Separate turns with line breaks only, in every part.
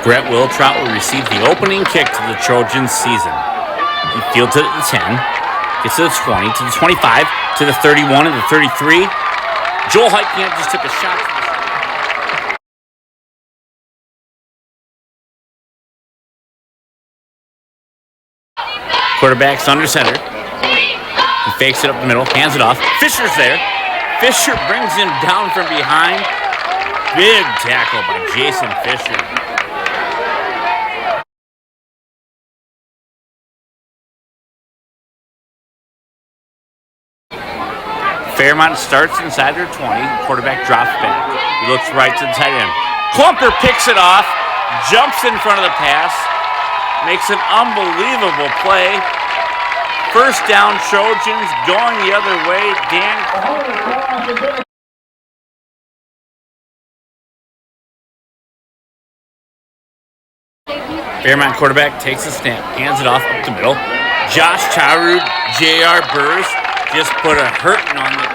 Brett Wiltrout will receive the opening kick to the Trojans season. He fields it at the 10, gets to the 20, to the 25, to the 31, and the 33. Joel Heitkamp just took a shot to the quarterback's under center. He fakes it up the middle, hands it off. Fisher's there. Fisher brings him down from behind. Big tackle by Jason Fisher. Fairmont starts inside their 20. Quarterback drops back. He looks right to the tight end. Klumper picks it off, jumps in front of the pass, makes an unbelievable play. First down, Trojans going the other way. Fairmont quarterback takes the snap, hands it off up the middle. Josh Charud, J.R. Burrs just put a hurting on the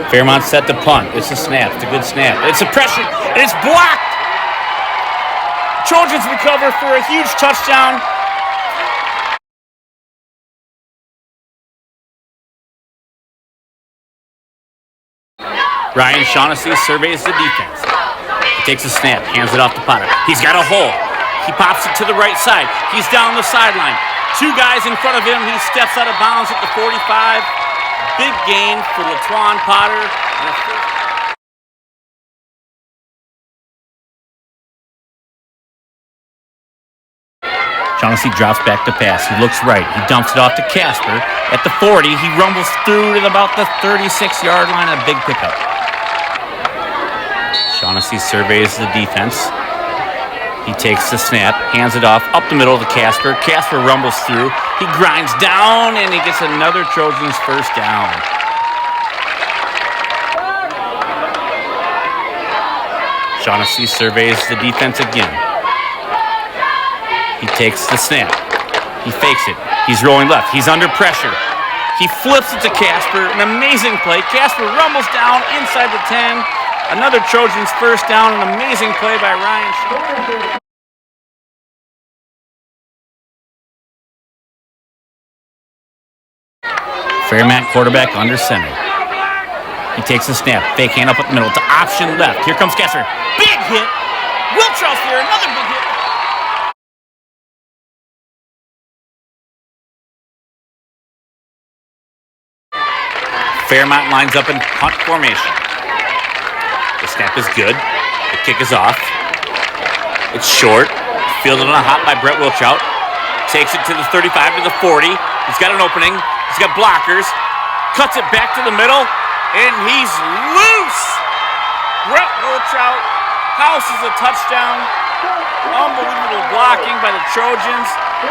Fairmont set the punt. It's a snap. It's a good snap. It's a pressure. It's blocked. Trojans recover for a huge touchdown. Ryan Shaughnessy surveys the defense. He takes a snap, hands it off to Potter. He's got a hole. He pops it to the right side. He's down the sideline. Two guys in front of him. He steps out of bounds at the 45. Big gain for LaTuan Potter. Shaughnessy drops back to pass. He looks right. He dumps it off to Casper. At the 40, he rumbles through to about the 36-yard line. A big pickup. Shaughnessy surveys the defense. He takes the snap, hands it off up the middle to Casper. Casper rumbles through. He grinds down, and he gets another Trojans first down. Shaughnessy surveys the defense again. He takes the snap. He fakes it. He's rolling left. He's under pressure. He flips it to Casper. An amazing play. Casper rumbles down inside the 10. Another Trojans first down. An amazing play by Ryan. Fairmont quarterback under center. He takes a snap. Fake hand up the middle to option left. Here comes Casper. Big hit. Wiltrout's there. Another big hit. Fairmont lines up in punt formation. The snap is good. The kick is off. It's short. Fielded on a hop by Brett Wiltrout. Takes it to the 35 to the 40. He's got an opening. He's got blockers. Cuts it back to the middle. And he's loose. Brett Wiltrout houses a touchdown. Unbelievable blocking by the Trojans.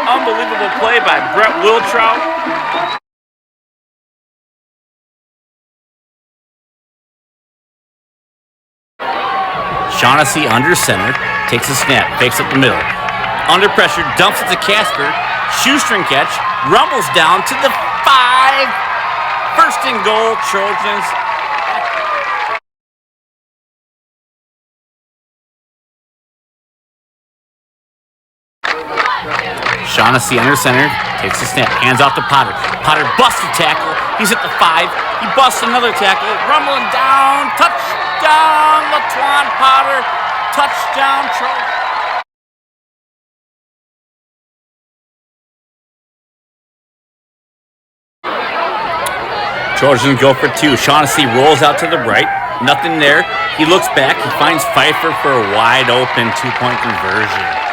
Unbelievable play by Brett Wiltrout. Shaughnessy under center, takes a snap, fakes up the middle. Under pressure, dumps it to Casper. Shoestring catch, rumbles down to the 5. First and goal, Trojans. Shaughnessy under center, takes a snap, hands off to Potter. Potter busts a tackle. He's at the 5. He busts another tackle, rumbling down, touchdown, LaTuan Potter, touchdown, Trojans. Trojans go for 2. Shaughnessy rolls out to the right. Nothing there. He looks back. He finds Pfeiffer for a wide open 2-point conversion.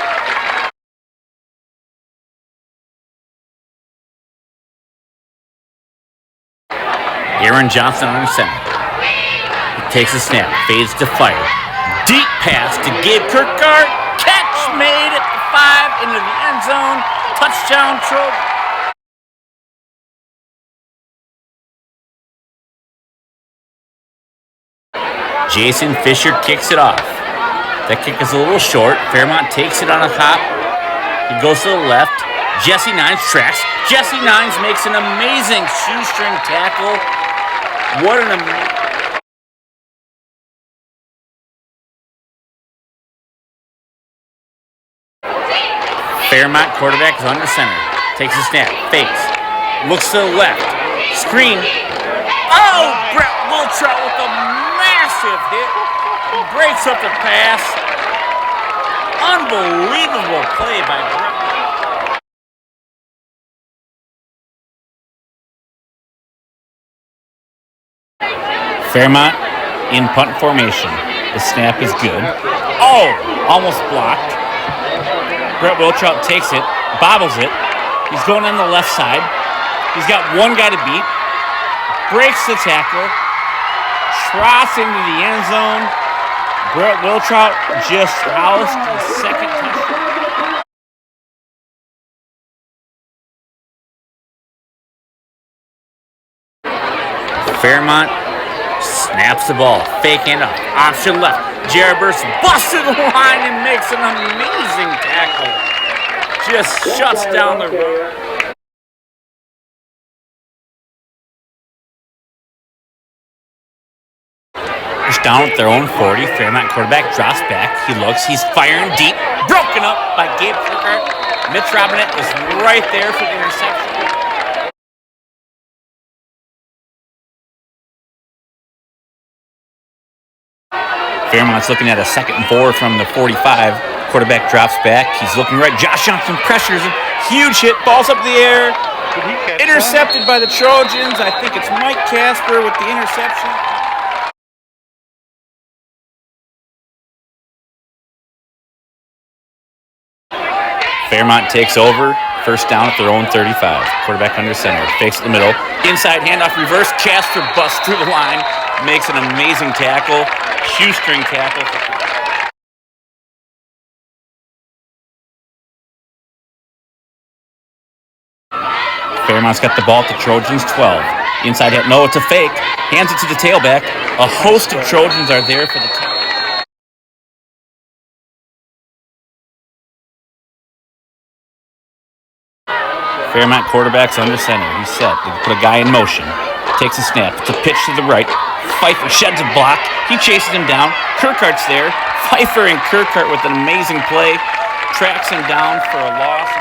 Aaron Johnson under center. He takes a snap, fades to fire. Deep pass to Gabe Kirkgard. Catch made at the 5 into the end zone. Touchdown, Trojans. Jason Fisher kicks it off. That kick is a little short. Fairmont takes it on a hop. He goes to the left. Jesse Nines tracks. Jesse Nines makes an amazing shoestring tackle. What an amazing. Fairmont quarterback is under center. Takes a snap. Fakes. Looks to the left. Screen. Oh, Brett Wiltrout with a massive hit. Breaks up the pass. Unbelievable play by Brett. Fairmont in punt formation. The snap is good. Oh, almost blocked. Brett Wiltrout takes it, bobbles it. He's going on the left side. He's got one guy to beat. Breaks the tackle. Trots into the end zone. Brett Wiltrout just housed his second touchdown. Fairmont snaps the ball. Fake handoff. Option left. Jared Burst busts the line and makes an amazing tackle. Just shuts down the run. Down at their own 40. Fairmont quarterback drops back. He looks. He's firing deep. Broken up by Gabe Kirkart. Mitch Robinette is right there for the interception. Fairmont's looking at a 2nd and 4 from the 45. Quarterback drops back. He's looking right. Josh Johnson pressures him. Huge hit. Ball's up in the air. Intercepted by the Trojans. I think it's Mike Casper with the interception. Fairmont takes over. First down at their own 35. Quarterback under center. Fakes in the middle. Inside handoff reverse. Casper busts through the line. Makes an amazing tackle. Shoestring tackle. Fairmont's got the ball at the Trojans 12. Inside hit. No, it's a fake. Hands it to the tailback. A host of Trojans are there for the tackle. Fairmont quarterback's under center. He's set. They put a guy in motion. Takes a snap. It's a pitch to the right. Pfeiffer sheds a block. He chases him down. Kirkart's there. Pfeiffer and Kirkart with an amazing play. Tracks him down for a loss.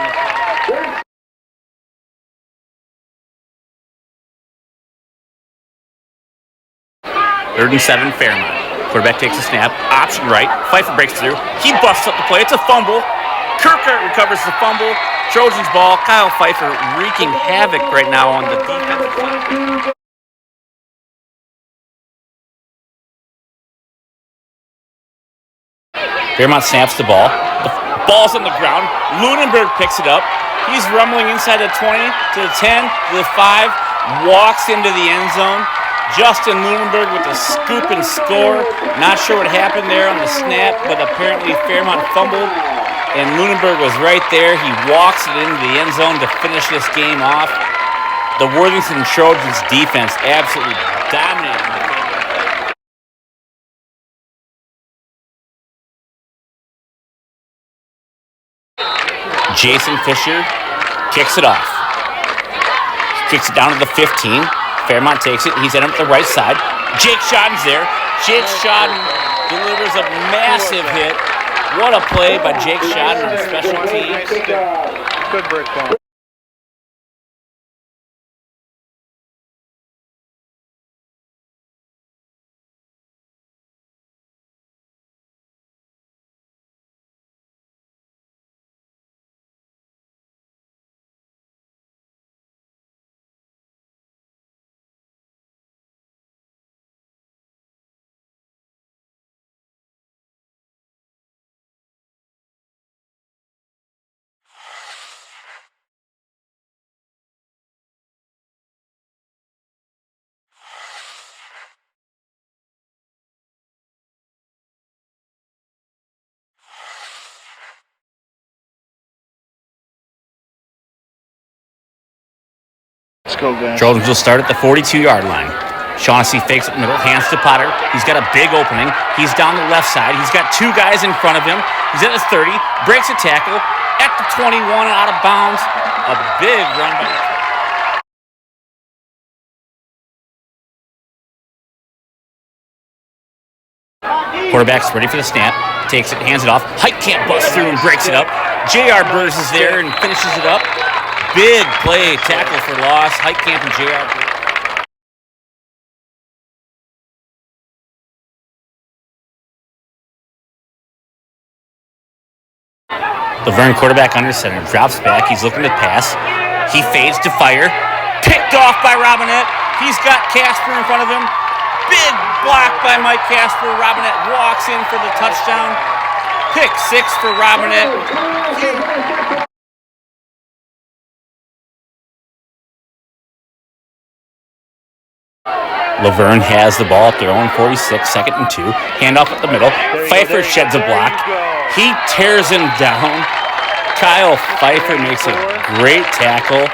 Third and 7, Fairmont. Quarterback takes a snap. Option right. Pfeiffer breaks through. He busts up the play. It's a fumble. Kirkart recovers the fumble. Trojans ball. Kyle Pfeiffer wreaking havoc right now on the defensive line. Fairmont snaps the ball. The ball's on the ground. Lunenburg picks it up. He's rumbling inside the 20 to the 10 to the 5. Walks into the end zone. Justin Lunenburg with a scoop and score. Not sure what happened there on the snap, but apparently Fairmont fumbled. And Lunenburg was right there. He walks it into the end zone to finish this game off. The Worthington Trojans defense absolutely dominated. Jason Fisher kicks it off. Kicks it down to the 15. Fairmont takes it. He's at him at the right side. Jake Shodden's there. Jake Shodden delivers a massive hit. What a play by Jake Shodden on special teams.
Good break ball. Let's go, guys.
Trojans will start at the 42-yard line. Shaughnessy fakes it in the middle, hands to Potter. He's got a big opening. He's down the left side. He's got two guys in front of him. He's at his 30, breaks a tackle at the 21 out of bounds. A big run by Quarterback's ready for the snap. Takes it, hands it off. Heitkamp busts through and breaks it up. J.R. Burrs is there and finishes it up. Big play, tackle for loss. Heitkamp and J.R. Burrs. Laverne, quarterback under center, drops back. He's looking to pass. He fades to fire. Picked off by Robinette. He's got Casper in front of him. Big block by Mike Casper. Robinette walks in for the touchdown. Pick 6 for Robinette. Laverne has the ball at their own 46, 2nd and 2. Handoff at the middle. Pfeiffer sheds a block. He tears him down. Kyle Pfeiffer makes a great tackle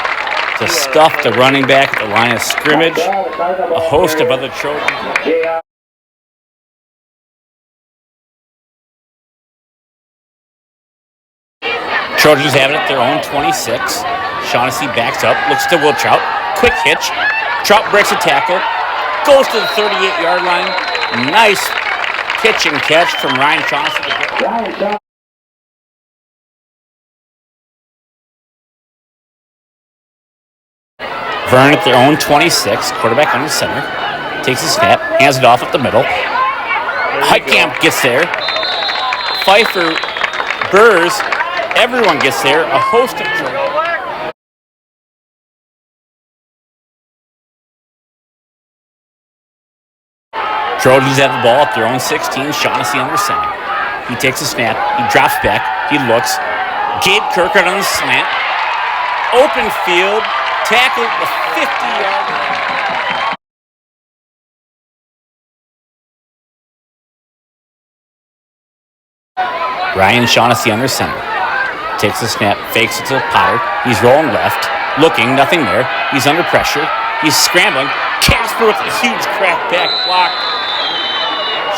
to stuff the running back at the line of scrimmage. A host of other Trojans. Trojans have it at their own 26. Shaughnessy backs up, looks to Will Trout. Quick hitch. Trout breaks a tackle. Goes to the 38-yard line. Nice pitch and catch from Ryan Shaughnessy. Vern at their own 26. Quarterback under center. Takes a snap. Hands it off at the middle. Heitkamp gets there. Pfeiffer, Burrs. Everyone gets there. A host of Trojans have the ball at their own 16. Shaughnessy under center. He takes a snap. He drops back. He looks. Gabe Kirkard on the slant. Open field. Tackle at the 50-yard line. Ryan Shaughnessy under center. Takes a snap, fakes it to Potter. He's rolling left. Looking, nothing there. He's under pressure. He's scrambling. Casper with a huge crackback block.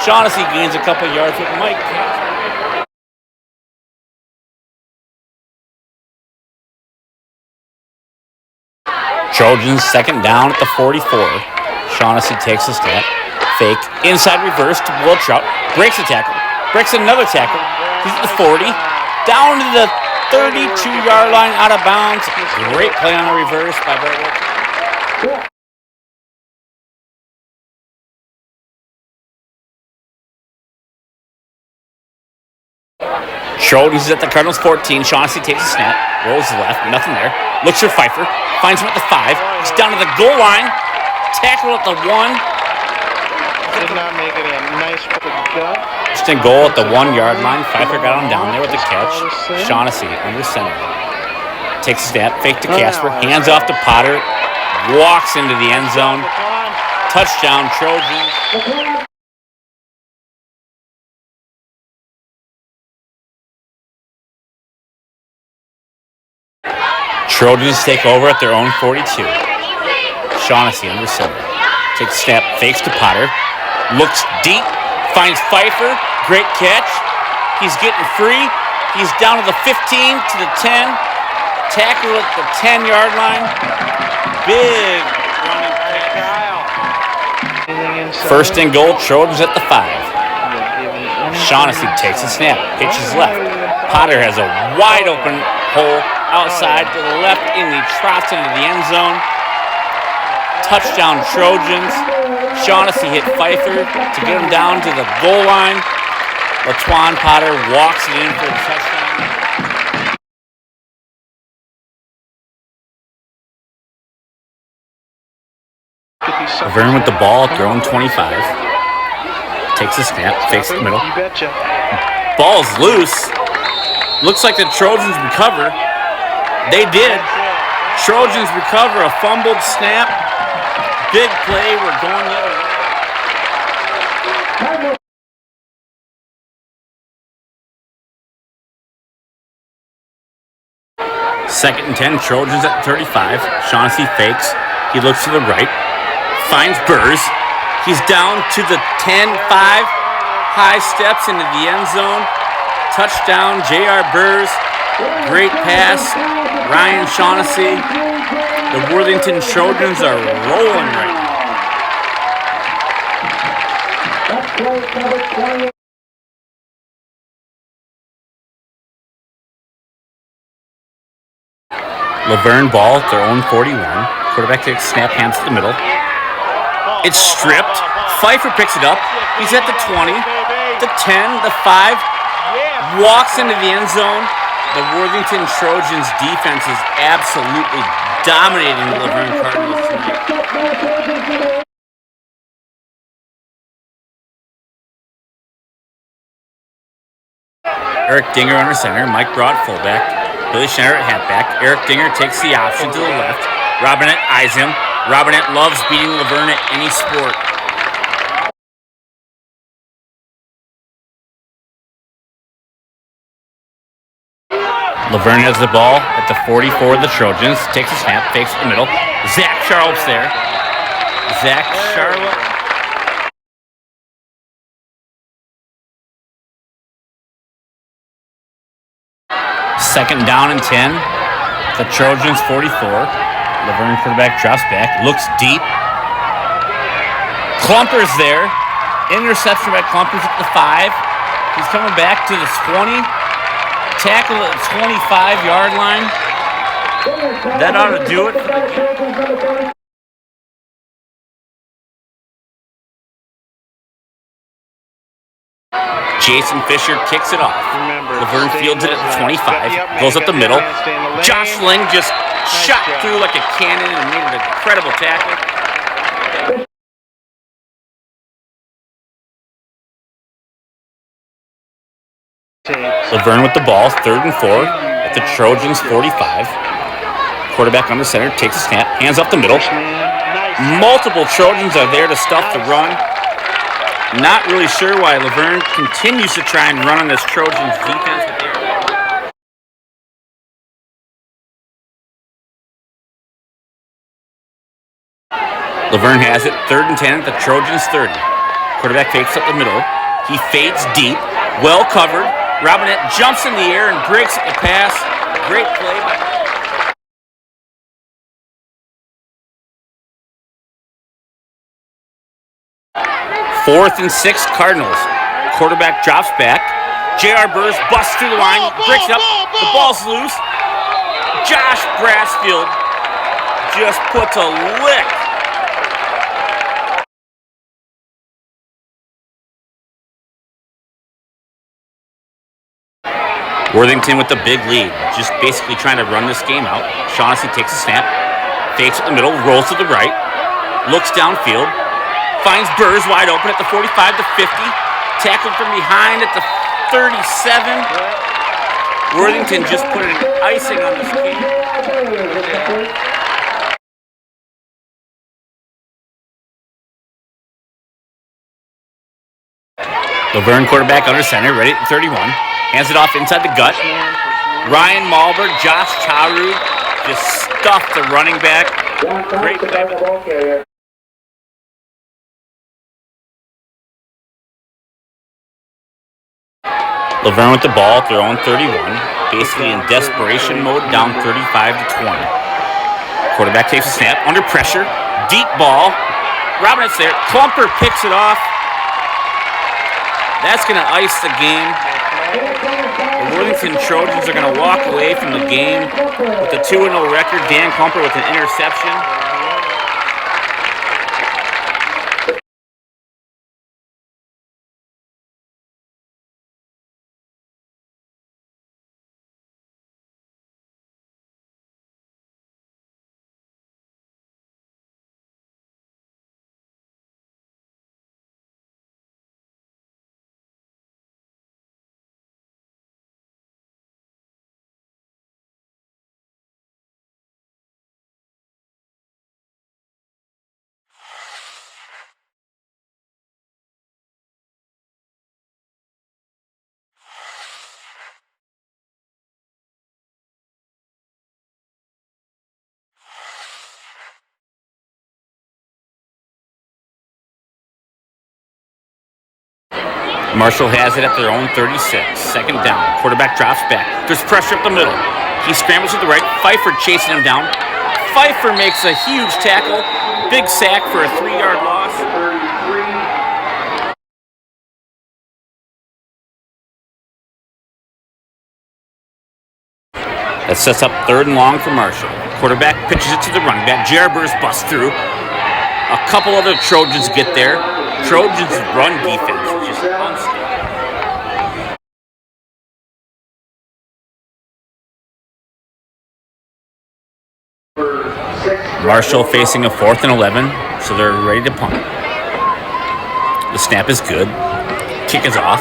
Shaughnessy gains a couple yards with Mike Casper. Trojans 2nd down at the 44. Shaughnessy takes a step. Fake. Inside reverse to Will Trout. Breaks a tackle. Breaks another tackle. He's at the 40. Down to the 32-yard line, out of bounds. Great play on the reverse by Brett. Trojans at the Cardinals 14. Shaughnessy takes a snap. Rolls left. Nothing there. Looks for Pfeiffer. Finds him at the 5. He's down to the goal line. Tackle at the 1.
Did not make it a nice gut.
Just in goal at the 1-yard line. Pfeiffer got him down there with the catch. Shaughnessy under center. Takes a snap. Fake to Casper. Hands off to Potter. Walks into the end zone. Touchdown, Trojans. Trojans take over at their own 42. Shaughnessy under center. Takes a snap, fakes to Potter. Looks deep, finds Pfeiffer. Great catch. He's getting free. He's down to the 15, to the 10. Tackle at the 10-yard line. Big running catch. First and goal, Trojans at the 5. Shaughnessy takes a snap, pitches left. Potter has a wide open hole outside to the left, and he trots into the end zone. Touchdown, Trojans. Shaughnessy hit Pfeiffer to get him down to the goal line. LaTuan Potter walks it in for the touchdown. Laverne with the ball at their own 25. Takes a snap, fakes the middle. Ball's loose. Looks like the Trojans recover. They did. Trojans recover a fumbled snap. Big play. We're going the other way. 2nd and 10. Trojans at 35. Shaughnessy fakes. He looks to the right. Finds Burrs. He's down to the 10-5. High steps into the end zone. Touchdown, J.R. Burrs. Great pass. Ryan Shaughnessy. The Worthington Trojans are rolling right now. Laverne ball at their own 41. Quarterback takes snap, hands to the middle. It's stripped. Pfeiffer picks it up. He's at the 20, the 10, the 5. Walks into the end zone. The Worthington Trojans defense is absolutely dominating the Laverne Cardinals tonight. Eric Dinger under center. Mike Broad fullback. Billy Schneider at halfback. Eric Dinger takes the option to the left. Robinette eyes him. Robinette loves beating Laverne at any sport. Laverne has the ball at the 44 of the Trojans. Takes a snap, fakes the middle. Zach Charlotte's there. Zach Charlotte. Second down and 10. The Trojans 44. Laverne quarterback drops back. Looks deep. Klumper's there. Interception by Klumper's at the 5. He's coming back to the 20. Tackle at the 25-yard line. That ought to do it. Jason Fisher kicks it off. Laverne fields it at the 25. Goes up the middle. Josh Ling just shot through like a cannon and made an incredible tackle. Laverne with the ball, 3rd and 4 at the Trojans 45. Quarterback under center, takes a snap, hands up the middle. Multiple Trojans are there to stuff the run. Not really sure why Laverne continues to try and run on this Trojans defense. Laverne has it, 3rd and 10 at the Trojans 30. Quarterback fakes up the middle. He fades deep, well covered. Robinette jumps in the air and breaks at the pass. Great play by 4th and 6 Cardinals. Quarterback drops back. J.R. Burrs busts through the line, breaks it up. The ball's loose. Josh Brassfield just puts a lick. Worthington with the big lead, just basically trying to run this game out. Shaughnessy takes a snap, fakes at the middle, rolls to the right, looks downfield, finds Burrs wide open at the 45 to 50, tackled from behind at the 37. Worthington just put an icing on this game. Laverne quarterback under center, ready at 31. Hands it off inside the gut. Ryan Malberg, Josh Charu just stuffed the running back. Great play. Laverne with the ball at their own 31. Basically in desperation mode, down 35 to 20. Quarterback takes a snap, under pressure. Deep ball. Robinette's there. Klumper picks it off. That's going to ice the game. The Worthington Trojans are going to walk away from the game with a 2-0 record. Dan Klumper with an interception. Marshall has it at their own 36. 2nd down. Quarterback drops back. There's pressure up the middle. He scrambles to the right. Pfeiffer chasing him down. Pfeiffer makes a huge tackle. Big sack for a 3-yard loss. That sets up 3rd and long for Marshall. Quarterback pitches it to the running back. J.R. Burris busts through. A couple other Trojans get there. Trojans' run defense is just unstoppable. Marshall facing a 4th and 11, so they're ready to punt. The snap is good. Kick is off.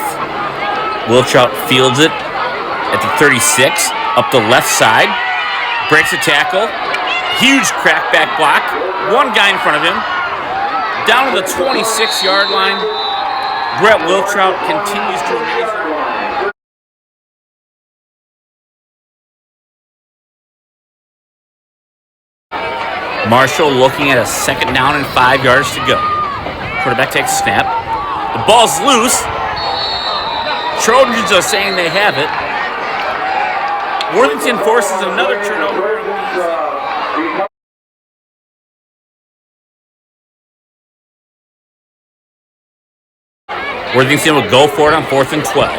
Wilchout fields it at the 36, up the left side. Breaks a tackle. Huge crackback block. One guy in front of him. Down to the 26-yard line. Brett Wilchout continues to amaze. Marshall looking at a 2nd down and 5 yards to go. Quarterback takes a snap. The ball's loose. Trojans are saying they have it. Worthington forces another turnover. Worthington will go for it on 4th and 12.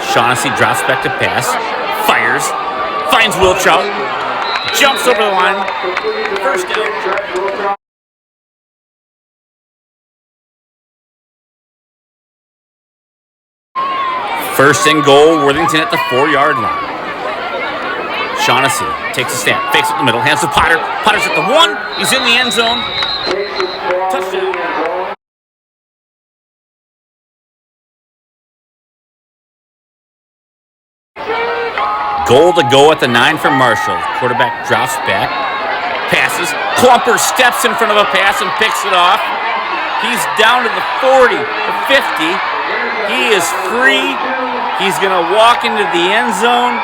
Shaughnessy drops back to pass. Fires. Finds Wilchout. Jumps over the line. First down. First and goal, Worthington at the 4-yard line. Shaughnessy takes a snap, fakes it in the middle, hands to Potter. Potter's at the 1. He's in the end zone. Touchdown. Goal to go at the 9 for Marshall. Quarterback drops back, passes. Klumper steps in front of a pass and picks it off. He's down to the 40, the 50. He is free. He's going to walk into the end zone.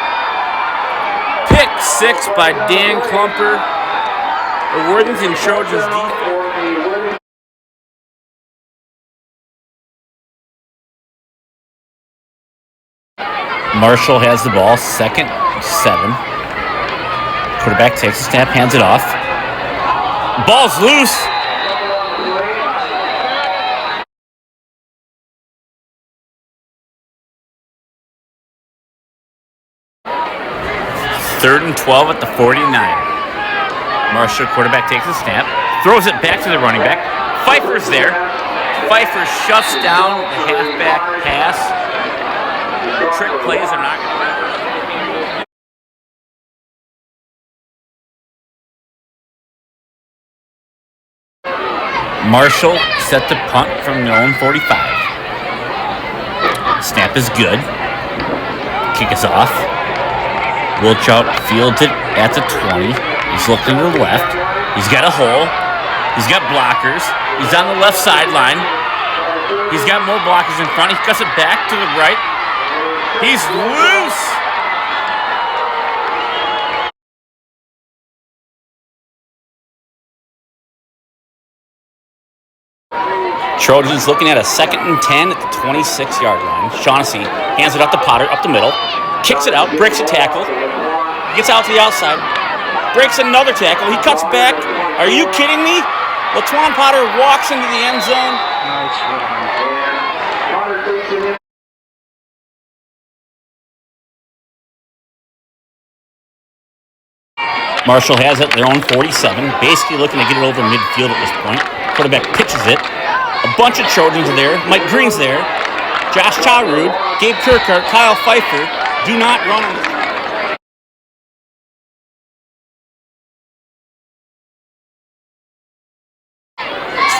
Pick 6 by Dan Klumper. The Worthington Trojans defense. Marshall has the ball, 2nd and 7. Quarterback takes a snap, hands it off. Ball's loose. Third and 12 at the 49. Marshall quarterback takes a snap, throws it back to the running back. Pfeiffer's there. Pfeiffer shuts down the halfback pass. Trick plays are not going to. Marshall set the punt from their own 45. Snap is good. Kick is off. Wilchout fields it at the 20. He's looking to the left. He's got a hole. He's got blockers. He's on the left sideline. He's got more blockers in front. He cuts it back to the right. He's loose. Trojans looking at a 2nd and 10 at the 26-yard line. Shaughnessy hands it up to Potter, up the middle. Kicks it out, breaks a tackle. Gets out to the outside. Breaks another tackle. He cuts back. Are you kidding me? Laquan Potter walks into the end zone. Marshall has it, their own 47. Basically looking to get it over midfield at this point. Quarterback pitches it. A bunch of Trojans are there. Mike Green's there. Josh Charud, Gabe Kirkhart, Kyle Pfeiffer. Do not run on this.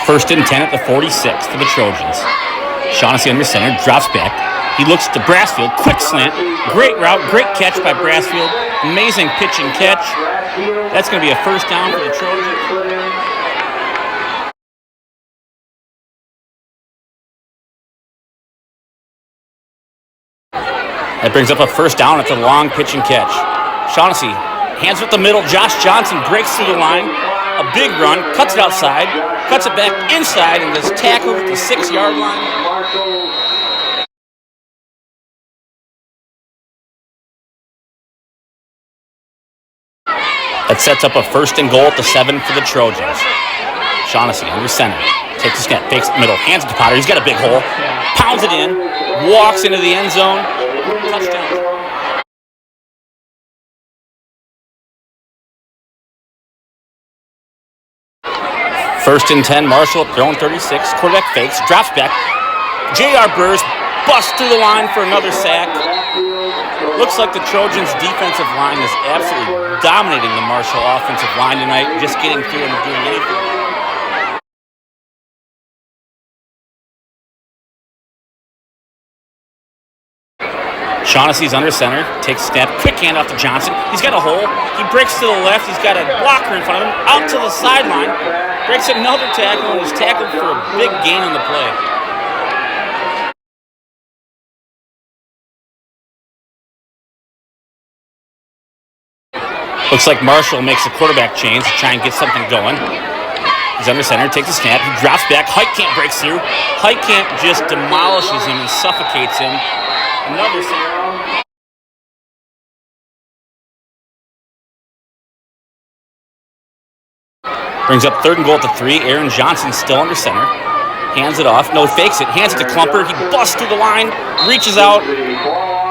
First and 10 at the 46 for the Trojans. Shaughnessy under center, drops back. He looks to Brassfield, quick slant, great route, great catch by Brassfield. Amazing pitch and catch. That's going to be a first down for the Trojans. That brings up a first down at the long pitch and catch. Shaughnessy hands it up the middle. Josh Johnson breaks through the line. A big run, cuts it outside, cuts it back inside, and is tackled at the 6-yard line. That sets up a first and goal at the 7 for the Trojans. Shaughnessy under center. Takes a snap, fakes the middle, hands it to Potter. He's got a big hole. Pounds it in, walks into the end zone. Touchdown. First and 10, Marshall at their own 36. Quarterback fakes, drops back. J.R. Burrs busts through the line for another sack. Looks like the Trojans' defensive line is absolutely dominating the Marshall offensive line tonight, just getting through and doing anything. Shaughnessy's under center, takes a snap, quick handoff to Johnson. He's got a hole. He breaks to the left. He's got a blocker in front of him, out to the sideline. Breaks another tackle, and he's tackled for a big gain on the play. Looks like Marshall makes a quarterback change to try and get something going. He's under center, takes a snap, he drops back. Heitkamp breaks through. Heitkamp just demolishes him and suffocates him. Another snap. Brings up 3rd and goal at the 3. Aaron Johnson still under center. Hands it off. No, he fakes it. Hands it to Klumper. He busts through the line, reaches out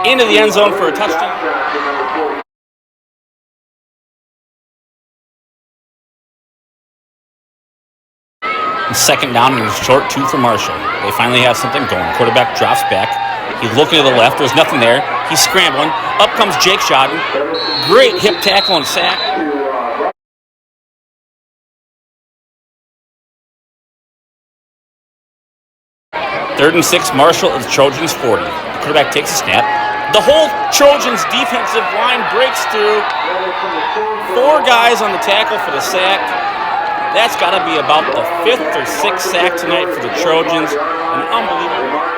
into the end zone for a touchdown. Second down and short 2 for Marshall. They finally have something going. Quarterback drops back. He's looking to the left. There's nothing there. He's scrambling. Up comes Jake Shodden. Great hip tackle and sack. Third and 6, Marshall at the Trojans 40. The quarterback takes a snap. The whole Trojans defensive line breaks through. 4 guys on the tackle for the sack. That's got to be about the 5th or 6th sack tonight for the Trojans. An unbelievable.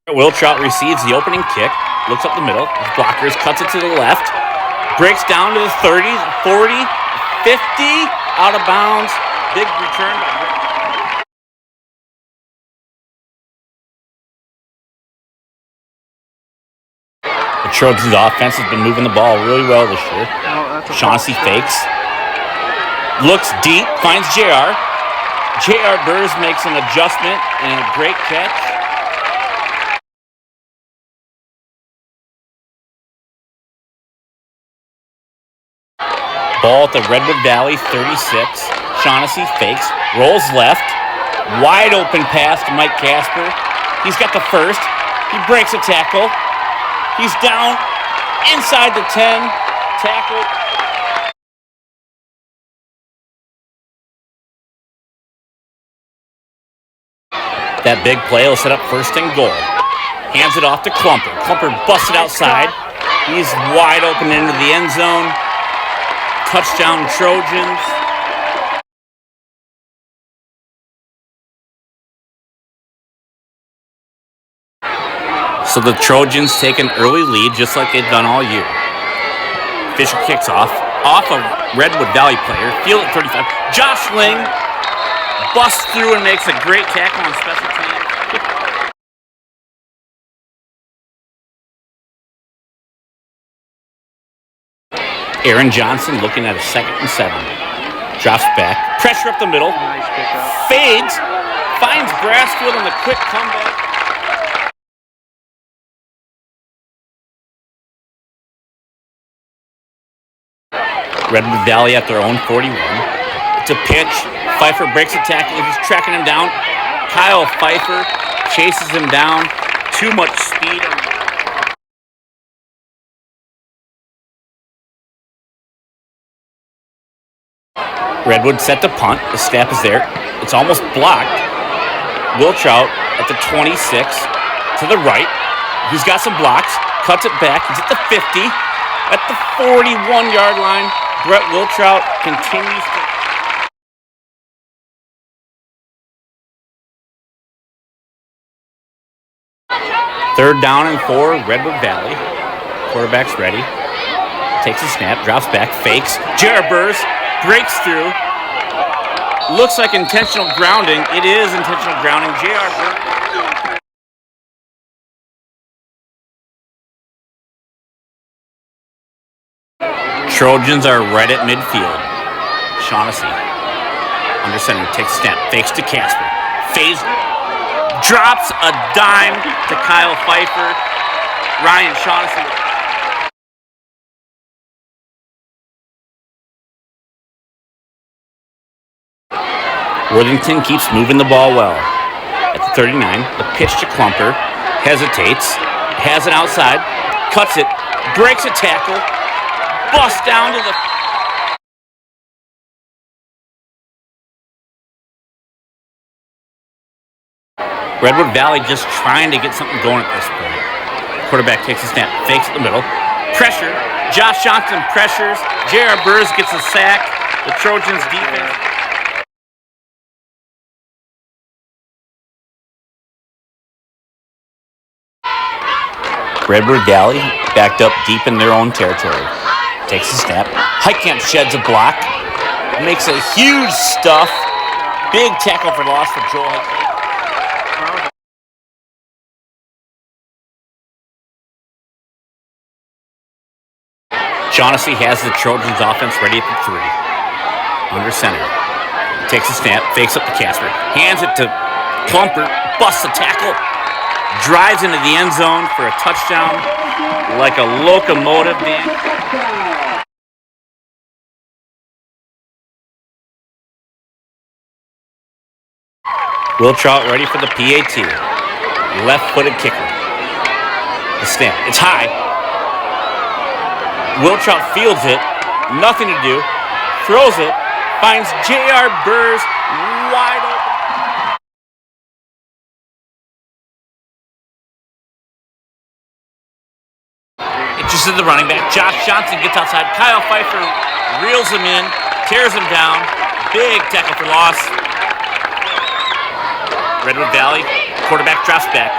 Wiltrout receives the opening kick, looks up the middle, his blockers, cuts it to the left, breaks down to the 30, 40, 50, out of bounds. Big return by the Trojans' offense has been moving the ball really well this year. Shaughnessy fakes, looks deep, finds JR. JR Burrs makes an adjustment and a great catch. Ball at the Redwood Valley 36. Shaughnessy fakes, rolls left. Wide open pass to Mike Casper. He's got the first. He breaks a tackle. He's down inside the 10. Tackle. That big play will set up 1st and goal. Hands it off to Klumper. Klumper busts it outside. He's wide open into the end zone. Touchdown Trojans. So the Trojans take an early lead just like they've done all year. Fisher kicks off a Redwood Valley player. Field at 35. Josh Ling busts through and makes a great tackle on special teams. Aaron Johnson looking at a 2nd and 7. Drops back. Pressure up the middle.
Nice pickup.
Fades. Finds Brassfield on the quick comeback. Redwood Valley at their own 41. It's a pitch. Pfeiffer breaks a tackle. He's tracking him down. Kyle Pfeiffer chases him down. Too much speed. Redwood set to punt. The snap is there. It's almost blocked. Wiltrout at the 26 to the right. He's got some blocks. Cuts it back. He's at the 50. At the 41-yard line. Brett Wiltrout continues to... Third down and 4, Redwood Valley. Quarterback's ready. Takes a snap, drops back, fakes. Jared Burrs breaks through. Looks like intentional grounding. It is intentional grounding. J.R. Burrs. Trojans are right at midfield. Shaughnessy, under center, takes a snap, fakes to Casper. Phase, drops a dime to Kyle Pfeiffer. Ryan Shaughnessy. Worthington keeps moving the ball well. At the 39, the pitch to Klumper, hesitates, has it outside, cuts it, breaks a tackle, busts down to the... Redwood Valley just trying to get something going at this point. Quarterback takes a snap, fakes at the middle, pressure, Josh Johnson pressures, J.R. Burrs gets a sack, the Trojans defense... Redwood Valley backed up deep in their own territory. Takes a snap. Heitkamp sheds a block. Makes a huge stuff. Big tackle for loss for Joel Heitkamp. Shaughnessy has the Trojans offense ready at the 3. Under center. Takes a snap. Fakes up to Casper. Hands it to Klumper. Busts a tackle. Drives into the end zone for a touchdown like a locomotive, Dan. Wiltrout ready for the PAT. Left-footed kicker. The snap. It's high. Wiltrout fields it. Nothing to do. Throws it. Finds J.R. Burrs wide open. Just the running back. Josh Johnson gets outside. Kyle Pfeiffer reels him in, tears him down. Big tackle for loss. Redwood Valley, quarterback drops back.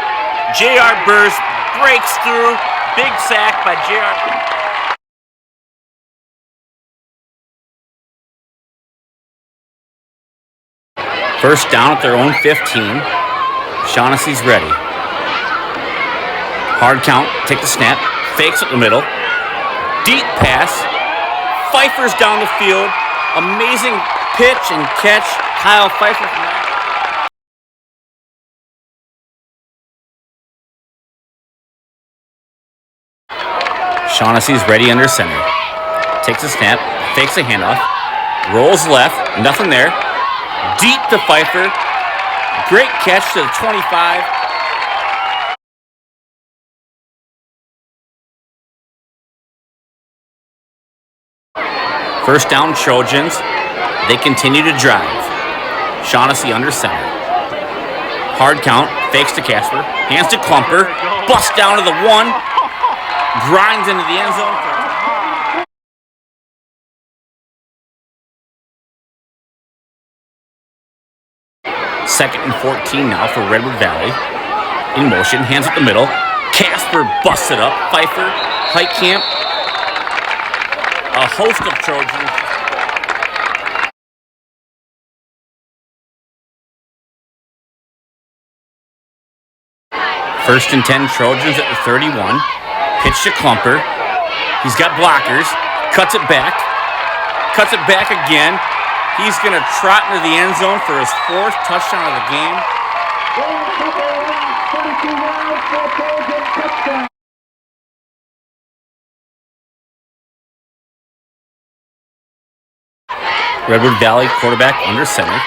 J.R. Burrs breaks through. Big sack by J.R. First down at their own 15. Shaughnessy's ready. Hard count, take the snap. Fakes at the middle. Deep pass. Pfeiffer's down the field. Amazing pitch and catch. Kyle Pfeiffer. Shaughnessy's ready under center. Takes a snap. Fakes a handoff. Rolls left. Nothing there. Deep to Pfeiffer. Great catch to the 25. First down Trojans. They continue to drive. Shaughnessy under center. Hard count. Fakes to Casper. Hands to Klumper. Busts down to the 1. Grinds into the end zone. Second and 14 now for Redwood Valley. In motion. Hands at the middle. Casper busts it up. Pfeiffer. Heitkamp. A host of Trojans. First and 10 Trojans at the 31. Pitch to Klumper. He's got blockers. Cuts it back. Cuts it back again. He's going to trot into the end zone for his 4th touchdown of the game. Redwood Valley quarterback under center.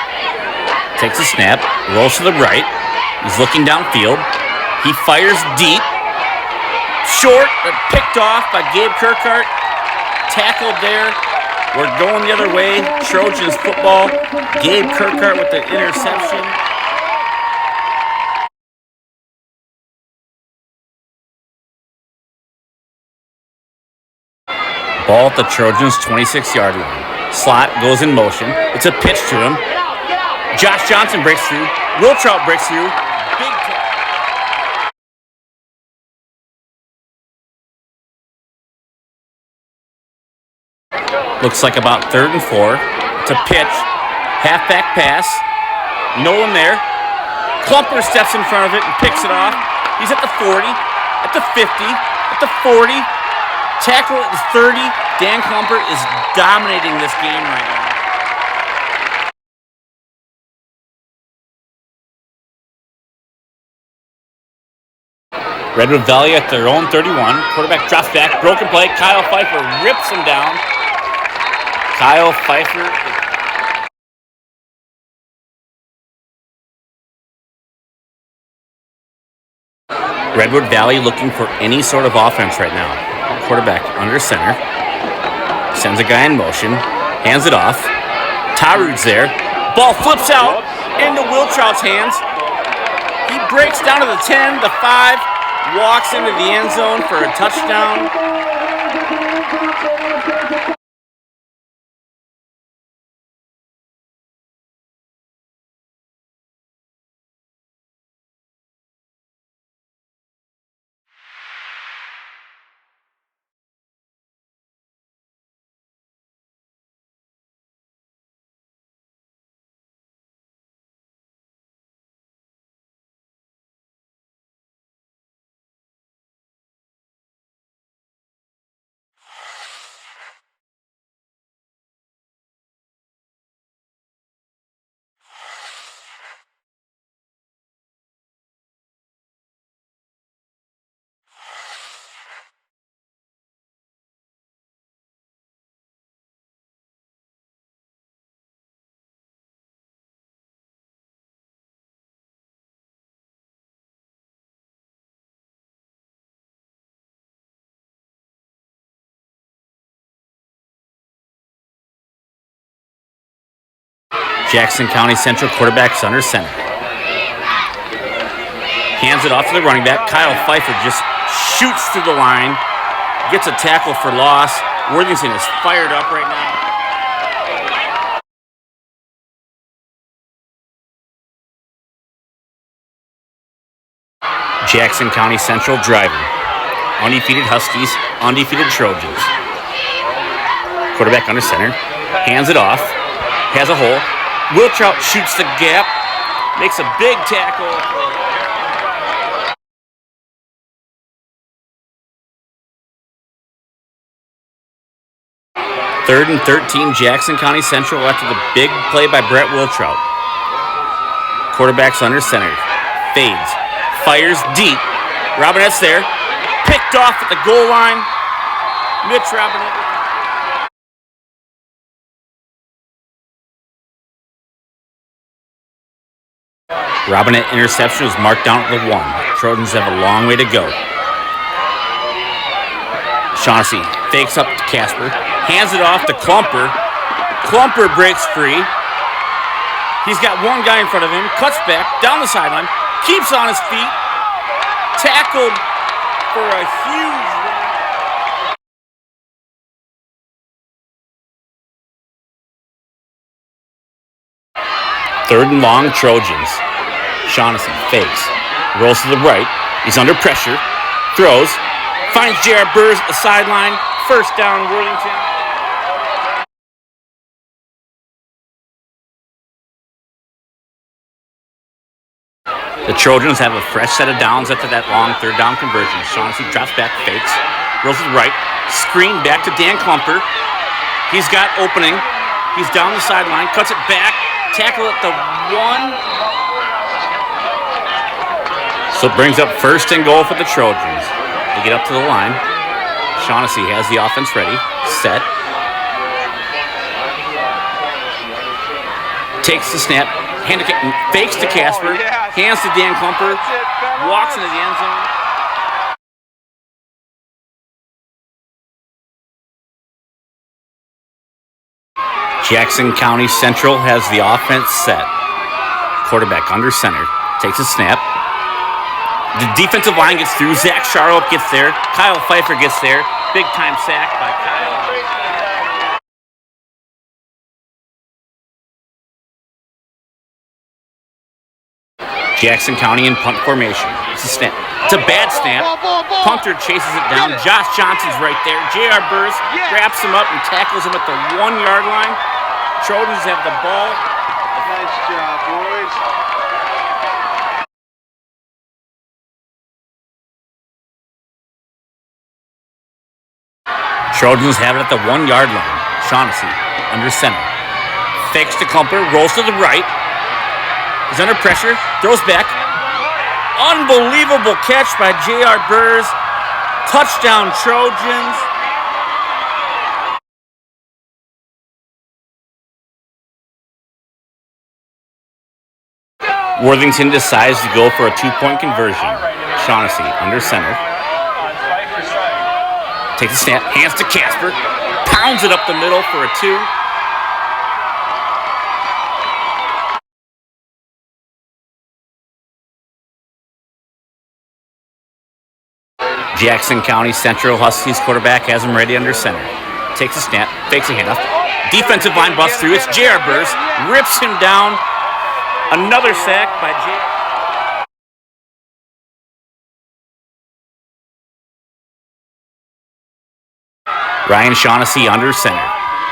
Takes a snap. Rolls to the right. He's looking downfield. He fires deep. Short, but picked off by Gabe Kirkhart. Tackled there. We're going the other way. Trojans football. Gabe Kirkhart with the interception. Ball at the Trojans' 26-yard line. Slot goes in motion. It's a pitch to him. Josh Johnson breaks through. Wiltrout breaks through. Big looks like about 3rd and 4. It's a pitch. Halfback pass. No one there. Klumper steps in front of it and picks it off. He's at the 40, at the 50, at the 40. Tackle at the 30. Dan Klumper is dominating this game right now. Redwood Valley at their own 31. Quarterback drops back. Broken play. Kyle Pfeiffer rips him down. Kyle Pfeiffer. Redwood Valley looking for any sort of offense right now. Quarterback under center. Sends a guy in motion. Hands it off. Tarud's there. Ball flips out into Wiltrout's hands. He breaks down to the 10, the 5. Walks into the end zone for a touchdown. Jackson County Central quarterback's under center. Hands it off to the running back. Kyle Pfeiffer just shoots through the line. Gets a tackle for loss. Worthington is fired up right now. Jackson County Central driving. Undefeated Huskies, undefeated Trojans. Quarterback under center. Hands it off. Has a hole. Wiltrout shoots the gap. Makes a big tackle. Third and 13, Jackson County Central after the big play by Brett Wiltrout. Quarterback's under center. Fades. Fires deep. Robinette's there. Picked off at the goal line. Mitch Robinette. Robinette interception was marked down at the 1. Trojans have a long way to go. Shaughnessy fakes up to Casper. Hands it off to Klumper. Klumper breaks free. He's got one guy in front of him. Cuts back down the sideline. Keeps on his feet. Tackled for a huge run. Third and long, Trojans. Shaughnessy fakes. Rolls to the right. He's under pressure. Throws. Finds Jared Burrs at the sideline. First down, Worthington. The Trojans have a fresh set of downs after that long third down conversion. Shaughnessy drops back, fakes. Rolls to the right. Screen back to Dan Klumper. He's got opening. He's down the sideline. Cuts it back. Tackle at the 1. So it brings up first and goal for the Trojans. They get up to the line. Shaughnessy has the offense ready. Set. Takes the snap. Fakes to Casper. Hands to Dan Klumper. Walks into the end zone. Jackson County Central has the offense set. Quarterback under center. Takes a snap. The defensive line gets through. Zach Charlotte gets there. Kyle Pfeiffer gets there. Big time sack by Kyle. Jackson County in punt formation. It's a snap. It's a bad snap. Punter chases it down. Josh Johnson's right there. J.R. Burrs grabs him up and tackles him at the 1 yard line. Trojans have the ball.
Nice job, boys.
Trojans have it at the 1 yard line. Shaughnessy under center. Fakes to Klumper. Rolls to the right. He's under pressure. Throws back. Unbelievable catch by J.R. Burrs. Touchdown, Trojans. Worthington decides to go for a 2-point conversion. Shaughnessy under center. Takes a snap. Hands to Casper. Pounds it up the middle for a 2. Jackson County Central Huskies quarterback has him ready under center. Takes a snap, fakes a handoff. Defensive line busts through. It's J.R. Burrs. Rips him down. Another sack by J. Ryan Shaughnessy under center.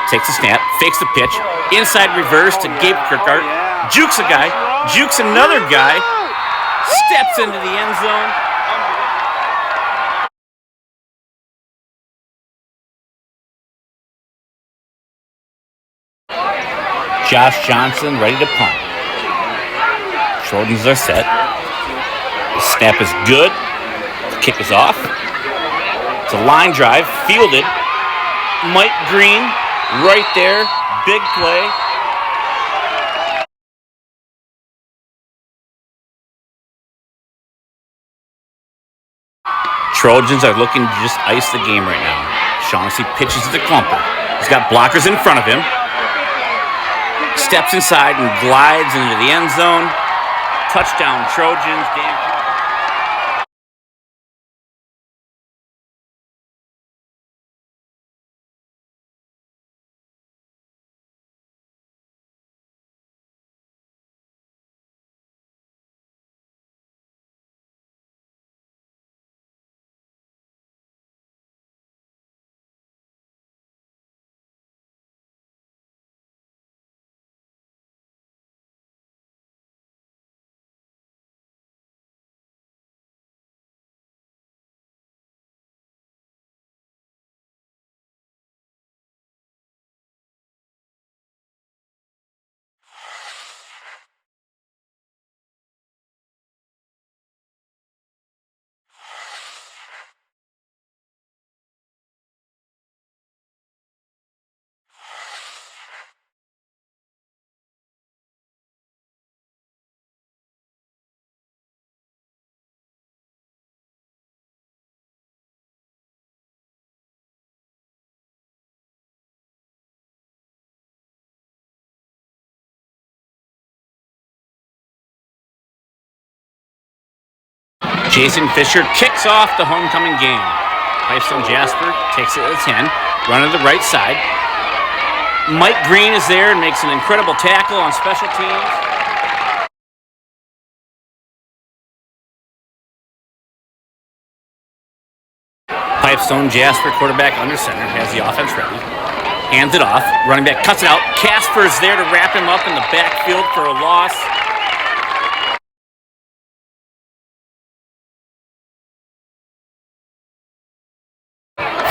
Takes a snap, fakes the pitch. Inside reverse to Gabe Kirkart. Jukes a guy. Jukes another guy. Steps into the end zone. Josh Johnson ready to punt. Trojans are set. The snap is good. The kick is off. It's a line drive, fielded. Mike Green right there. Big play. Trojans are looking to just ice the game right now. Shaughnessy pitches to the Klumper. He's got blockers in front of him. Steps inside and glides into the end zone. Touchdown, Trojans. Jason Fisher kicks off the homecoming game. Pipestone Jasper takes it at 10, run to the right side. Mike Green is there and makes an incredible tackle on special teams. Pipestone Jasper, quarterback under center, has the offense ready. Hands it off, running back cuts it out. Casper's there to wrap him up in the backfield for a loss.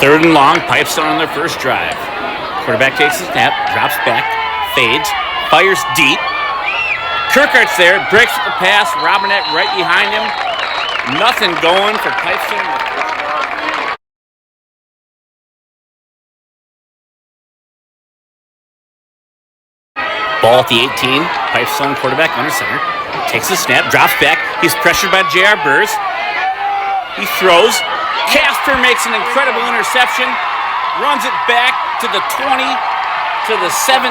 Third and long, Pipestone on their first drive. Quarterback takes a snap, drops back, fades, fires deep. Kirkart's there, breaks the pass, Robinette right behind him. Nothing going for Pipestone. Ball at the 18, Pipestone quarterback under center. Takes a snap, drops back. He's pressured by J.R. Burrs. He throws. Casper makes an incredible interception. Runs it back to the 20, to the 17.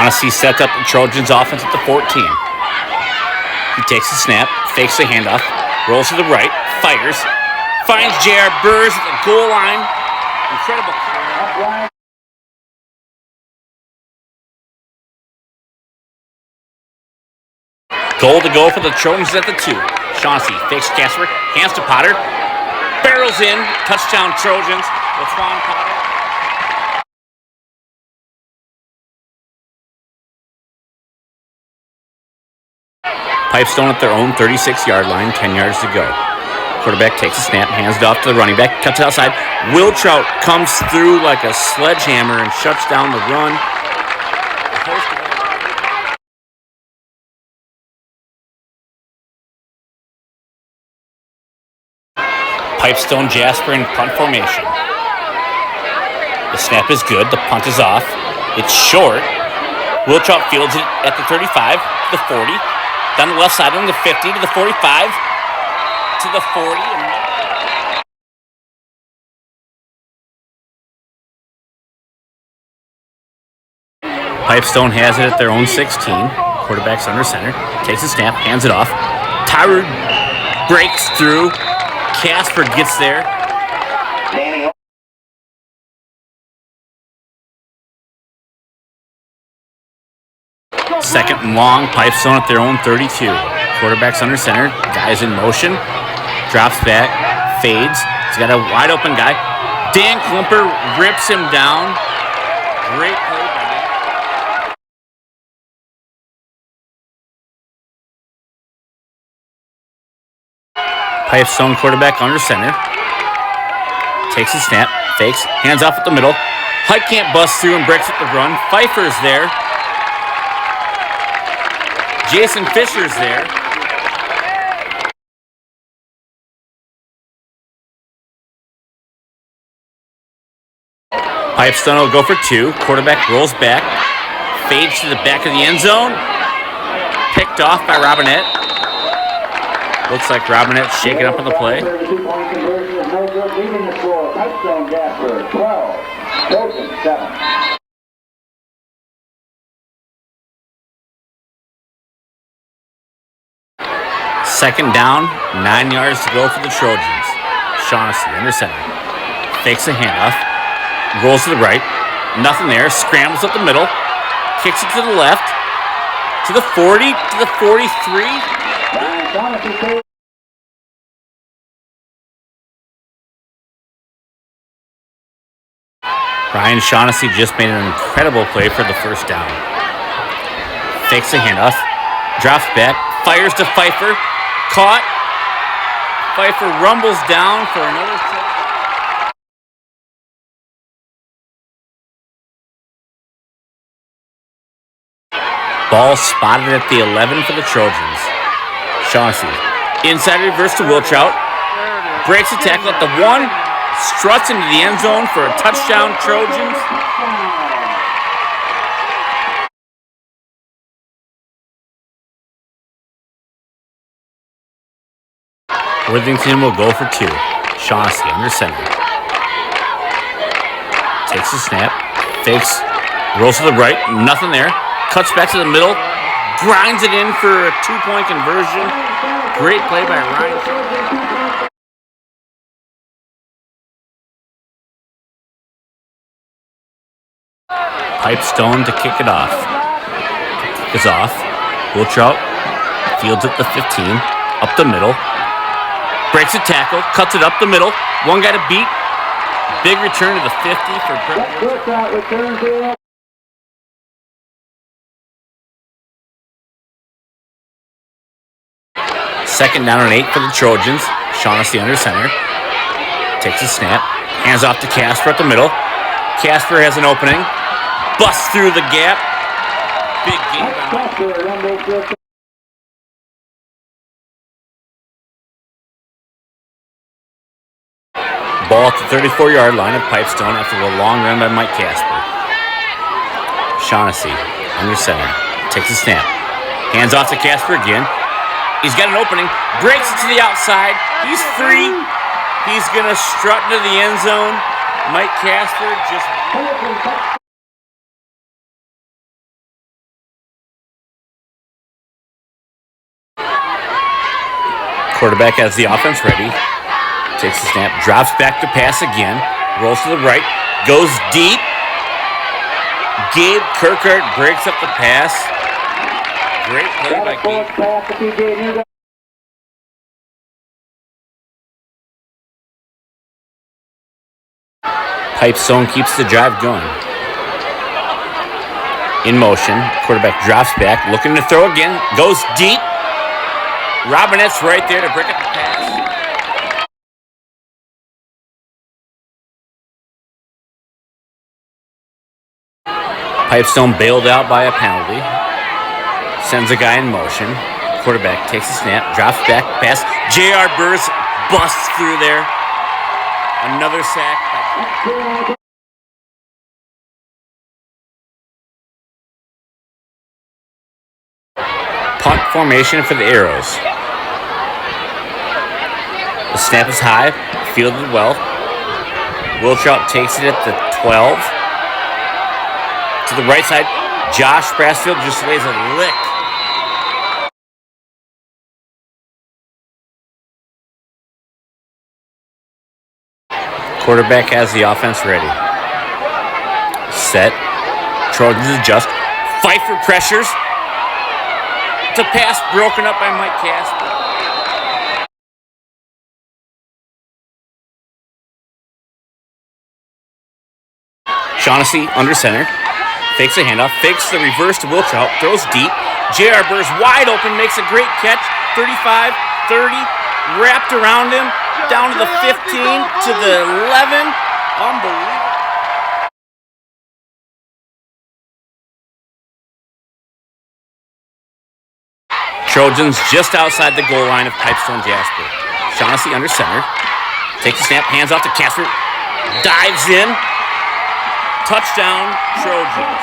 Shaughnessy sets up the Trojans offense at the 14. He takes the snap, fakes the handoff, rolls to the right, fires, finds J.R. Burrs at the goal line. Incredible. Goal to go for the Trojans at the 2. Shaughnessy fakes Casper, hands to Potter, barrels in, touchdown Trojans. Laquan Potter. Pipestone at their own 36-yard line, 10 yards to go. Quarterback takes a snap, hands it off to the running back, cuts it outside. Wiltrout comes through like a sledgehammer and shuts down the run. Pipestone, Jasper in punt formation. The snap is good. The punt is off. It's short. Wiltrout fields it at the 35, to the 40. Down the left side, on the 50, to the 45, to the 40. Pipestone has it at their own 16. Quarterback's under center. Takes a snap, hands it off. Tyrod breaks through. Casper gets there. Second and long, Pipestone at their own 32. Quarterback's under center. Guy's in motion. Drops back. Fades. He's got a wide open guy. Dan Klumper rips him down. Great play by Dan. Pipestone quarterback under center. Takes a snap. Fakes. Hands off at the middle. Heitkamp busts through and breaks up the run. Pfeiffer's there. Jason Fisher's there. Pipestone will go for 2. Quarterback rolls back. Fades to the back of the end zone. Picked off by Robinette. Looks like Robinette shaking up on the play. Second down, 9 yards to go for the Trojans. Shaughnessy under center. Fakes a handoff. Rolls to the right. Nothing there. Scrambles up the middle. Kicks it to the left. To the 40. To the 43. Ryan Shaughnessy just made an incredible play for the first down. Fakes a handoff. Drops back. Fires to Pfeiffer. Caught. Pfeiffer rumbles down for another touchdown. Ball spotted at the 11 for the Trojans. Shaughnessy. Inside reverse to Wiltrout. Breaks the tackle at the 1. Struts into the end zone for a touchdown, Trojans. Worthington will go for 2. Shaughnessy under center. Takes the snap. Fakes. Rolls to the right. Nothing there. Cuts back to the middle. Grinds it in for a 2-point conversion. Great play by Ryan. Pipestone to kick it off. Kick is off. Wiltrout fields at the 15. Up the middle. Breaks a tackle. Cuts it up the middle. One guy to beat. Big return to the 50 for Brett. Second down and 8 for the Trojans. Shaughnessy under center. Takes a snap. Hands off to Casper at the middle. Casper has an opening. Busts through the gap. Big game. Ball at the 34-yard line of Pipestone after the long run by Mike Casper. Shaughnessy under center. Takes a snap. Hands off to Casper again. He's got an opening. Breaks it to the outside. He's free. He's going to strut into the end zone. Mike Casper just... Quarterback has the offense ready. Takes the snap, drops back to pass again. Rolls to the right, goes deep. Gabe Kirkert breaks up the pass. Great play by Gabe. Pipestone keeps the drive going. In motion, quarterback drops back, looking to throw again, goes deep. Robinette's right there to break up the pass. Pipestone bailed out by a penalty. Sends a guy in motion. Quarterback takes a snap, drops back, pass. J.R. Burrs busts through there. Another sack. Punt formation for the Arrows. The snap is high, fielded well. Wiltrout takes it at the 12. To the right side, Josh Brassfield just lays a lick. Quarterback has the offense ready. Set. Trojans adjust. Fight for pressures. It's a pass broken up by Mike Casper. Shaughnessy under center. Fakes a handoff. Fakes the reverse to Wiltrout. Throws deep. J.R. Burrs wide open. Makes a great catch. 35, 30. Wrapped around him. Down to the 15. To the 11. Unbelievable. Trojans just outside the goal line of Pipestone Jasper. Shaughnessy under center. Takes a snap. Hands off to Casper. Dives in. Touchdown, Trojans.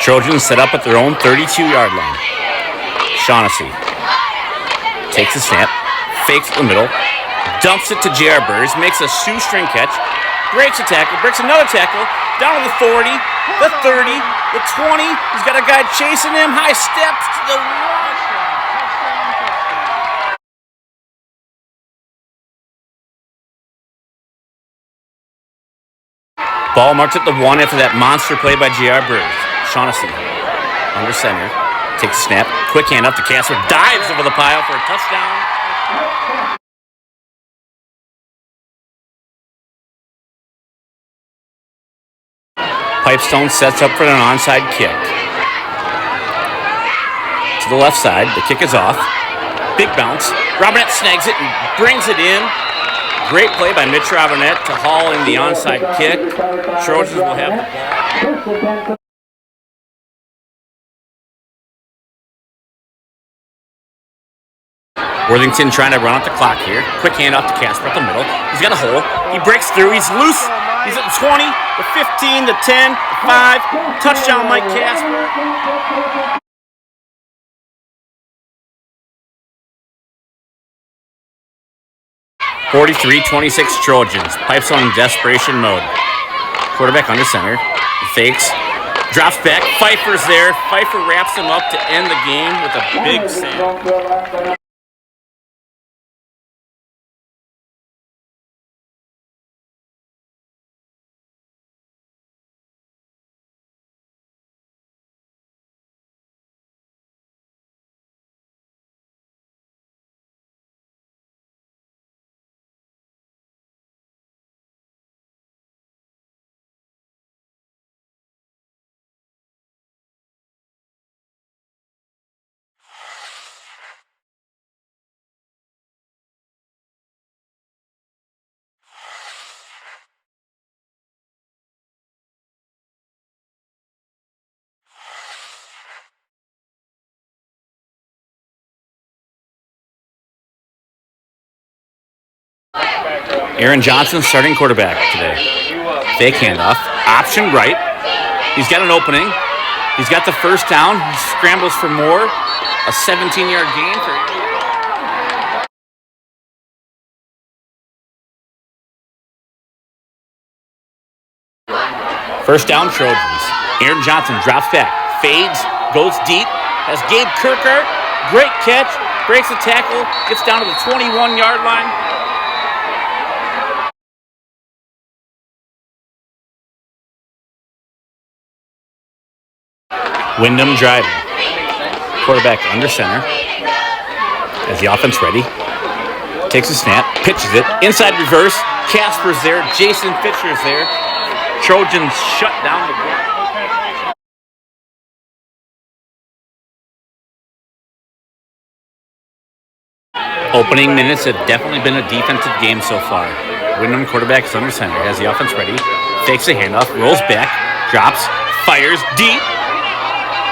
Trojans set up at their own 32-yard line. Shaughnessy takes a snap, fakes the middle, dumps it to J.R. Burrs, makes a shoestring catch, breaks a tackle, breaks another tackle, down to the 40, the 30, the 20. He's got a guy chasing him, high steps to the right. Ball marked at the 1 after that monster play by J.R. Burrs. Shaughnessy under center. Takes a snap. Quick handoff to Casper. Dives over the pile for a touchdown. Pipestone sets up for an onside kick. To the left side. The kick is off. Big bounce. Robinette snags it and brings it in. Great play by Mitch Robinette to haul in the onside kick. Trojans will have the ball. Worthington trying to run out the clock here. Quick handoff to Casper up the middle. He's got a hole. He breaks through. He's loose. He's at the 20, the 15, the 10, the 5. Touchdown, Mike Casper. 43-26 Trojans. Pipestone in desperation mode. Quarterback under center. Fakes. Drops back. Pfeiffer's there. Pfeiffer wraps him up to end the game with a big sack. Aaron Johnson starting quarterback today. Fake handoff. Option right. He's got an opening. He's got the first down. He scrambles for more. A 17-yard gain for first down Trojans. Aaron Johnson drops back, fades, goes deep, has Gabe Kirkart, great catch, breaks the tackle, gets down to the 21-yard line. Wyndham driving. Quarterback under center. Has the offense ready. Takes a snap, pitches it, inside reverse. Casper's there, Jason Fisher's there. Trojans shut down the ball. Opening minutes have definitely been a defensive game so far. Wyndham quarterback is under center, has the offense ready, fakes a handoff, rolls back, drops, fires deep.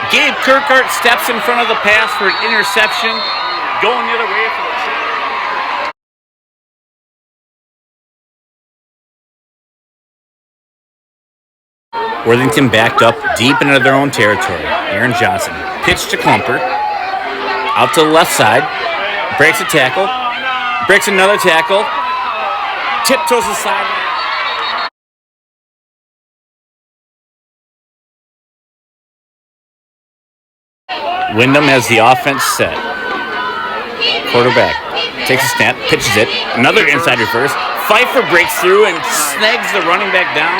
Gabe Kirkart steps in front of the pass for an interception, going the other way for the check. Worthington backed up deep into their own territory. Aaron Johnson pitched to Klumper, out to the left side. Breaks a tackle, breaks another tackle, tiptoes aside. Wyndham has the offense set. Quarterback takes a snap, pitches it, another inside reverse. Pfeiffer breaks through and snags the running back down.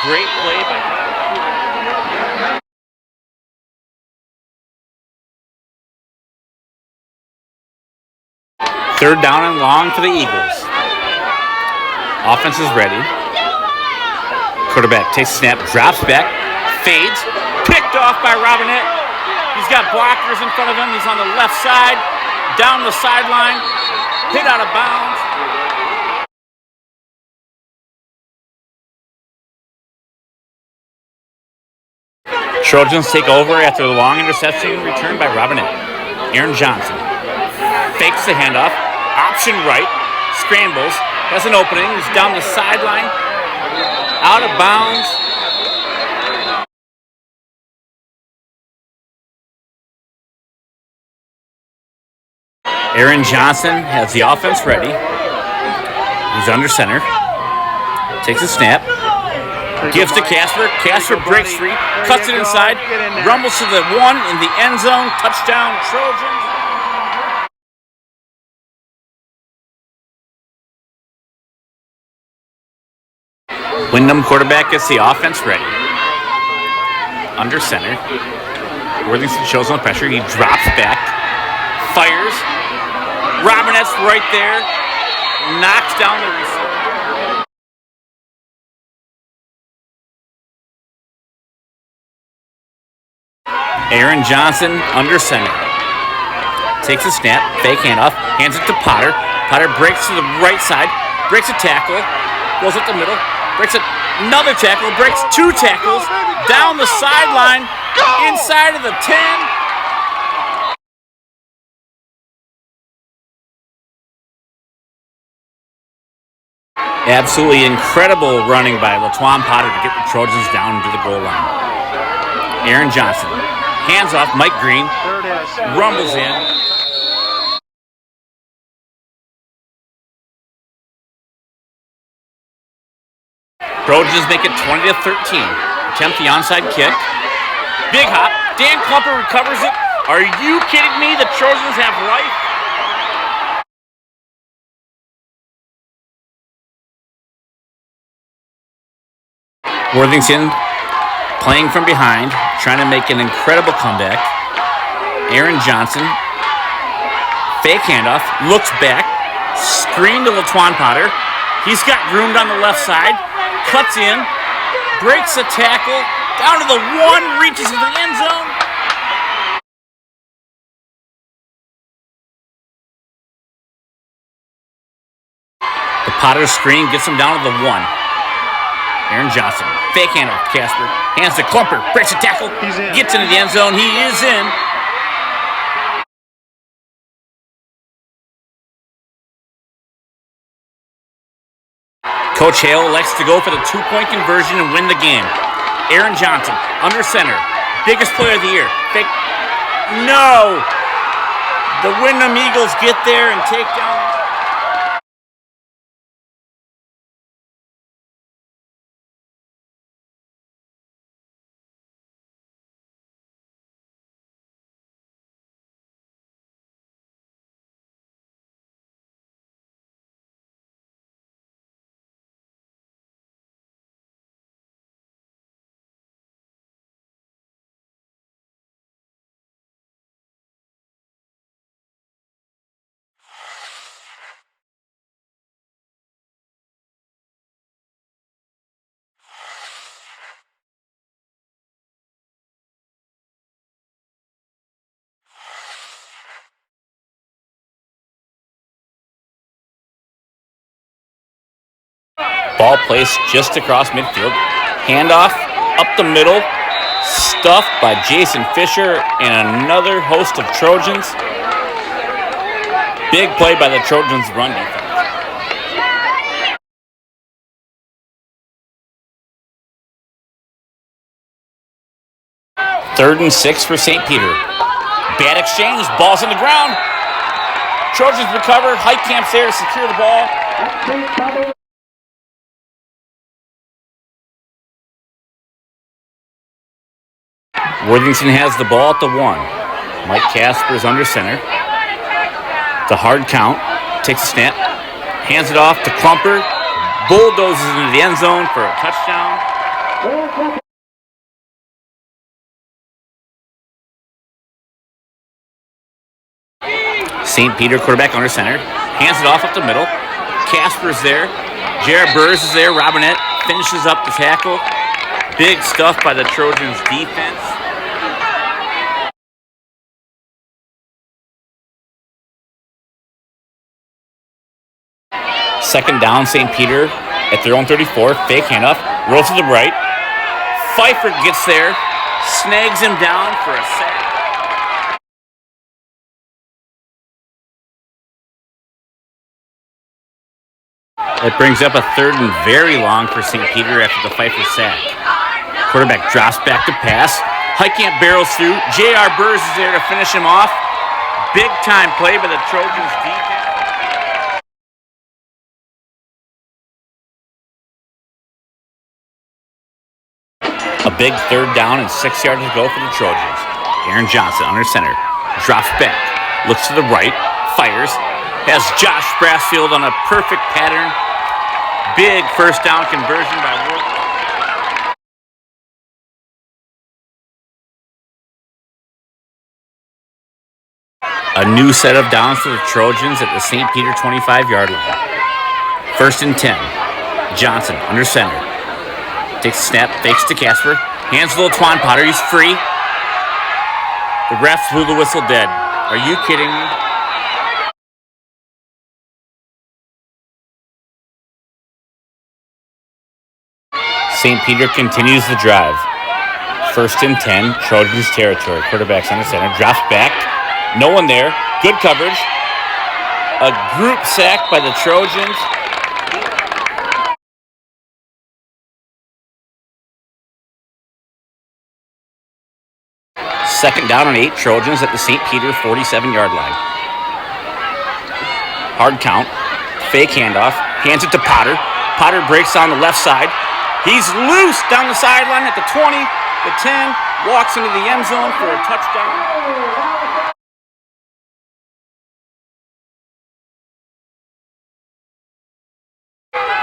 Great play by third down and long for the Eagles. Offense is ready. Quarterback takes a snap, drops back, fades, picked off by Robinette. He's got blockers in front of him. He's on the left side, down the sideline, hit out of bounds. Trojans take over after the long interception returned by Robinette. Aaron Johnson fakes the handoff, option right, scrambles, has an opening, he's down the sideline, out of bounds. Aaron Johnson has the offense ready. He's under center, takes a snap, gives to Casper. Casper breaks free, cuts it inside, rumbles to the 1 in the end zone, touchdown Trojans. Wyndham quarterback gets the offense ready. Under center. Worthington shows no pressure. He drops back. Fires. Robinette's right there. Knocks down the receiver. Aaron Johnson under center. Takes a snap. Fake handoff. Hands it to Potter. Potter breaks to the right side. Breaks a tackle. Goes up the middle. Breaks another tackle, breaks 2 tackles, down the sideline, inside of the 10. Absolutely incredible running by LaTuan Potter to get the Trojans down to the goal line. Aaron Johnson, hands off Mike Green, rumbles in. Trojans make it 20-13. Attempt the onside kick. Big hop. Dan Klumper recovers it. Are you kidding me? The Trojans have life. Worthington playing from behind, trying to make an incredible comeback. Aaron Johnson, fake handoff, looks back, screen to LaTuan Potter. He's got groomed on the left side. Cuts in, breaks a tackle, down to the 1, reaches into the end zone. The Potter screen gets him down to the 1. Aaron Johnson, fake handoff, Casper, hands to Klumper, breaks a tackle, gets into the end zone, he is in. Coach Hale elects to go for the 2-point conversion and win the game. Aaron Johnson, under center, biggest player of the year. Fake. No! The Wyndham Eagles get there and take down Ball placed just across midfield. Handoff up the middle. Stuffed by Jason Fisher and another host of Trojans. Big play by the Trojans' run defense. Third and 6 for St. Peter. Bad exchange. Ball's on the ground. Trojans recover. Heitkamp's there to secure the ball. Worthington has the ball at the 1. Mike Casper's under center. The hard count. Takes a snap. Hands it off to Klumper. Bulldozes into the end zone for a touchdown. St. Peter quarterback under center. Hands it off up the middle. Casper's there. Jared Burrs is there. Robinette finishes up the tackle. Big stuff by the Trojans defense. Second down, St. Peter at their own 34. Fake handoff. Rolls to the right. Pfeiffer gets there. Snags him down for a sack. That brings up a third and very long for St. Peter after the Pfeiffer sack. Quarterback drops back to pass. Heitkamp barrels through. J.R. Burrs is there to finish him off. Big time play by the Trojans defense. A big third down and 6 yards to go for the Trojans. Aaron Johnson under center. Drops back. Looks to the right. Fires. Has Josh Brassfield on a perfect pattern. Big first down conversion by Worthington. A new set of downs for the Trojans at the St. Peter 25-yard line. First and 10. Johnson under center. Takes a snap, fakes to Casper. Hands to little Twan Potter. He's free. The refs blew the whistle dead. Are you kidding me? St. Peter continues the drive. First and 10, Trojans territory. Quarterback's under center. Drops back. No one there. Good coverage. A group sack by the Trojans. Second down and 8, Trojans at the St. Peter 47-yard line. Hard count. Fake handoff. Hands it to Potter. Potter breaks on the left side. He's loose down the sideline at the 20, the 10, walks into the end zone for a touchdown.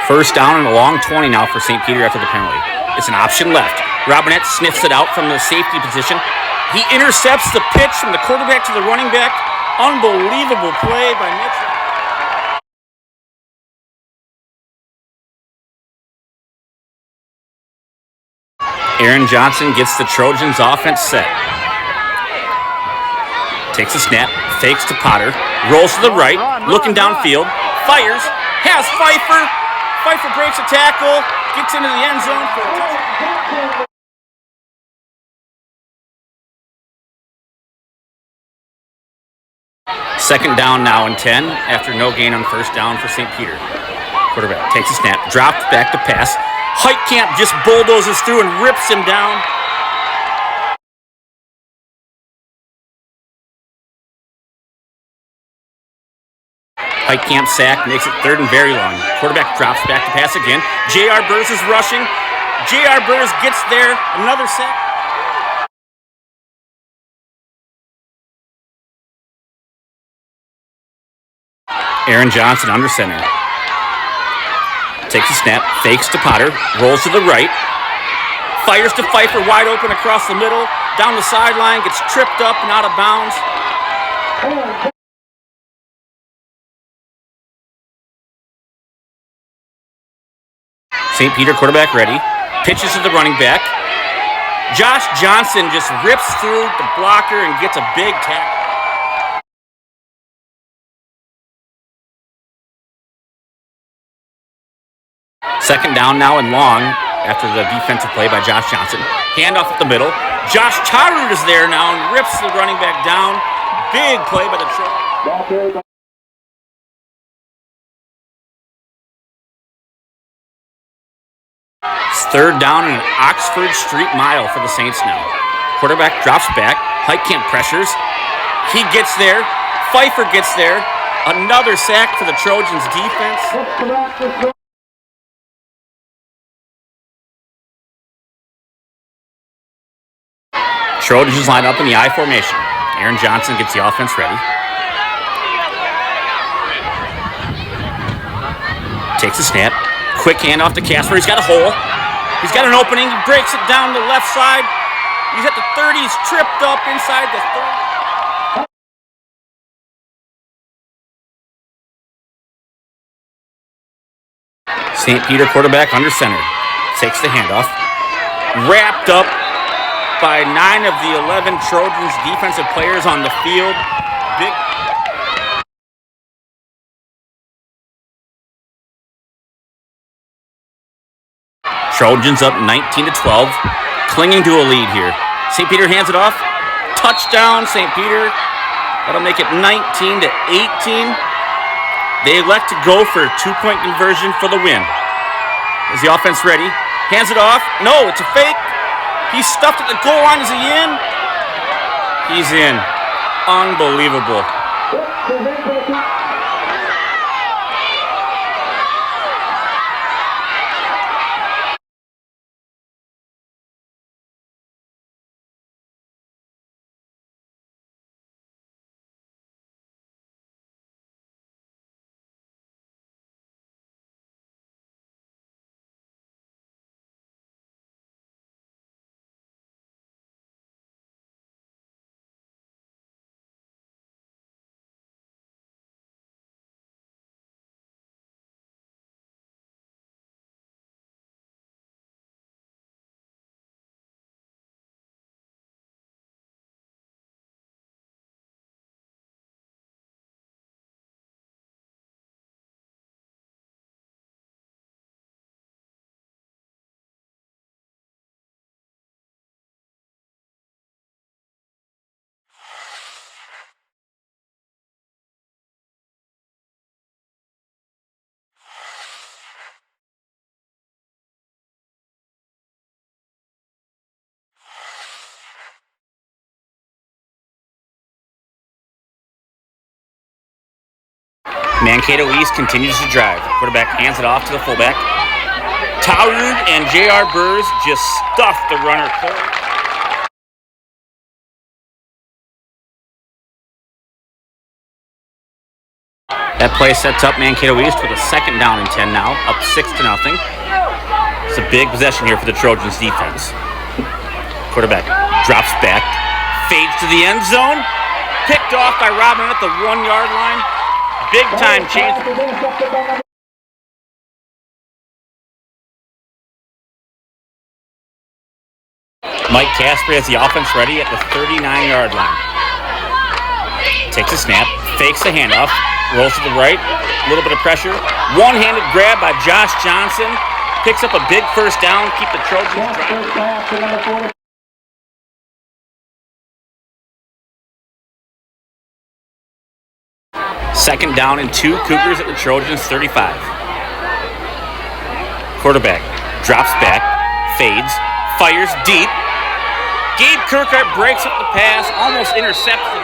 First down and a long 20 now for St. Peter after the penalty. It's an option left. Robinette sniffs it out from the safety position. He intercepts the pitch from the quarterback to the running back. Unbelievable play by Mitchell. Aaron Johnson gets the Trojans offense set. Takes a snap, fakes to Potter, rolls to the right, looking downfield, fires, has Pfeiffer. Pfeiffer breaks a tackle, gets into the end zone for a touchdown. Second down now and 10 after no gain on first down for St. Peter. Quarterback takes a snap, drops back to pass. Heitkamp just bulldozes through and rips him down. Heitkamp sack makes it third and very long. Quarterback drops back to pass again. J.R. Burrs is rushing. J.R. Burrs gets there. Another sack. Aaron Johnson under center. Takes a snap, fakes to Potter, rolls to the right, fires to Pfeiffer wide open across the middle, down the sideline, gets tripped up and out of bounds. St. Peter quarterback ready, pitches to the running back. Josh Johnson just rips through the blocker and gets a big tackle. Second down now and long after the defensive play by Josh Johnson. Handoff up the middle. Josh Tarut is there now and rips the running back down. Big play by the Trojans. It's third down and an Oxford Street mile for the Saints now. Quarterback drops back. Heitkamp pressures. He gets there. Pfeiffer gets there. Another sack for the Trojans defense. Trojans line up in the I formation. Aaron Johnson gets the offense ready. Takes a snap. Quick handoff to Casper. He's got a hole. He's got an opening. He breaks it down the left side. He's at the 30. He's tripped up inside the 30. St. Peter quarterback under center. Takes the handoff. Wrapped up by 9 of the 11 Trojans defensive players on the field. Big. Trojans up 19-12, clinging to a lead here. St. Peter hands it off. Touchdown, St. Peter. That'll make it 19-18. They elect to go for a 2-point conversion for the win. Is the offense ready? Hands it off. No, it's a fake. He's stuffed at the goal line. Is he in? He's in. Unbelievable. Mankato East continues to drive. Quarterback hands it off to the fullback. Taurud and J.R. Burrs just stuff the runner cold. That play sets up Mankato East with a second down and 10 now, up 6-0. It's a big possession here for the Trojans defense. Quarterback drops back, fades to the end zone, picked off by Robin at the 1-yard line. Big time change. Mike Casper has the offense ready at the 39-yard line. Takes a snap, fakes the handoff, rolls to the right, a little bit of pressure. One-handed grab by Josh Johnson. Picks up a big first down, keep the Trojans driving. Second down and 2, Cougars at the Trojans 35. Quarterback drops back, fades, fires deep. Gabe Kirkhart breaks up the pass, almost intercepts it.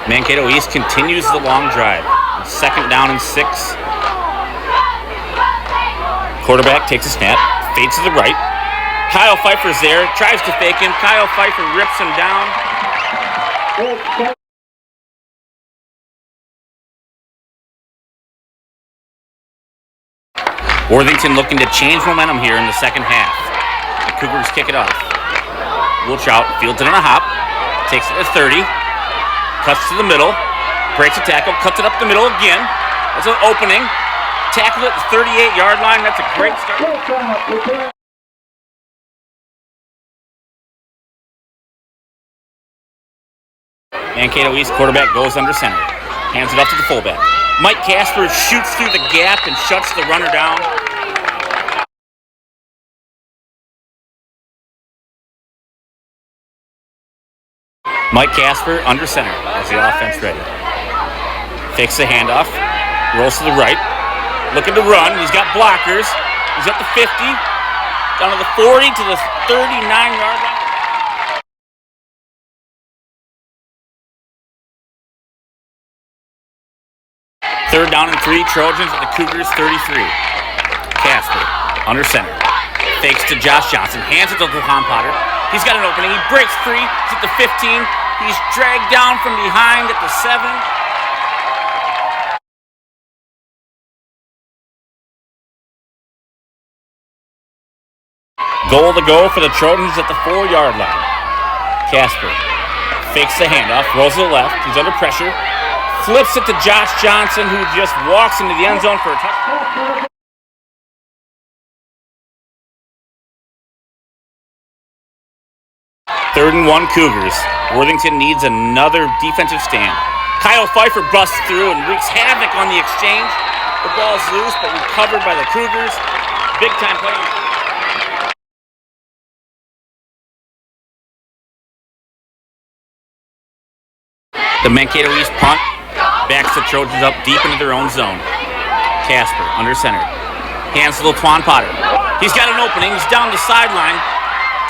Mankato East continues the long drive. Second down and 6. Quarterback takes a snap, fades to the right. Kyle Pfeiffer's there, tries to fake him. Kyle Pfeiffer rips him down. Worthington looking to change momentum here in the second half. The Cougars kick it off. Wilchout fields it on a hop, takes it to 30, cuts to the middle, breaks a tackle, cuts it up the middle again. That's an opening. Tackles at the 38-yard line. That's a great start. Mankato East quarterback goes under center. Hands it off to the fullback. Mike Casper shoots through the gap and shuts the runner down. Mike Casper under center as the offense ready. Fakes the handoff. Rolls to the right. Looking to run. He's got blockers. He's at the 50. Down to the 40 to the 39-yard line. Third down and 3, Trojans at the Cougars 33. Casper, under center. Fakes to Josh Johnson, hands it to Lujan Potter. He's got an opening, he breaks free, he's at the 15. He's dragged down from behind at the 7. Goal to go for the Trojans at the 4-yard line. Casper fakes the handoff, rolls to the left, he's under pressure. Flips it to Josh Johnson, who just walks into the end zone for a touchdown. Third and 1, Cougars. Worthington needs another defensive stand. Kyle Pfeiffer busts through and wreaks havoc on the exchange. The ball's loose, but recovered by the Cougars. Big time play. The Mankato East punt backs the Trojans up deep into their own zone. Casper, under center. Hands to Laquan Potter. He's got an opening. He's down the sideline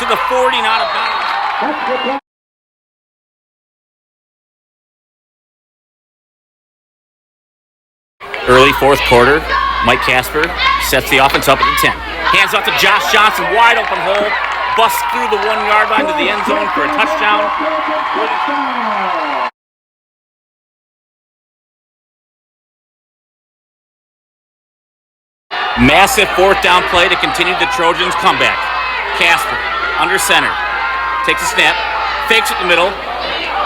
to the 40, not out of bounds. Early fourth quarter, Mike Casper sets the offense up at the 10. Hands off to Josh Johnson, wide open hole. Busts through the 1-yard line to the end zone for a touchdown. Massive fourth down play to continue the Trojans' comeback. Casper, under center, takes a snap, fakes it in the middle,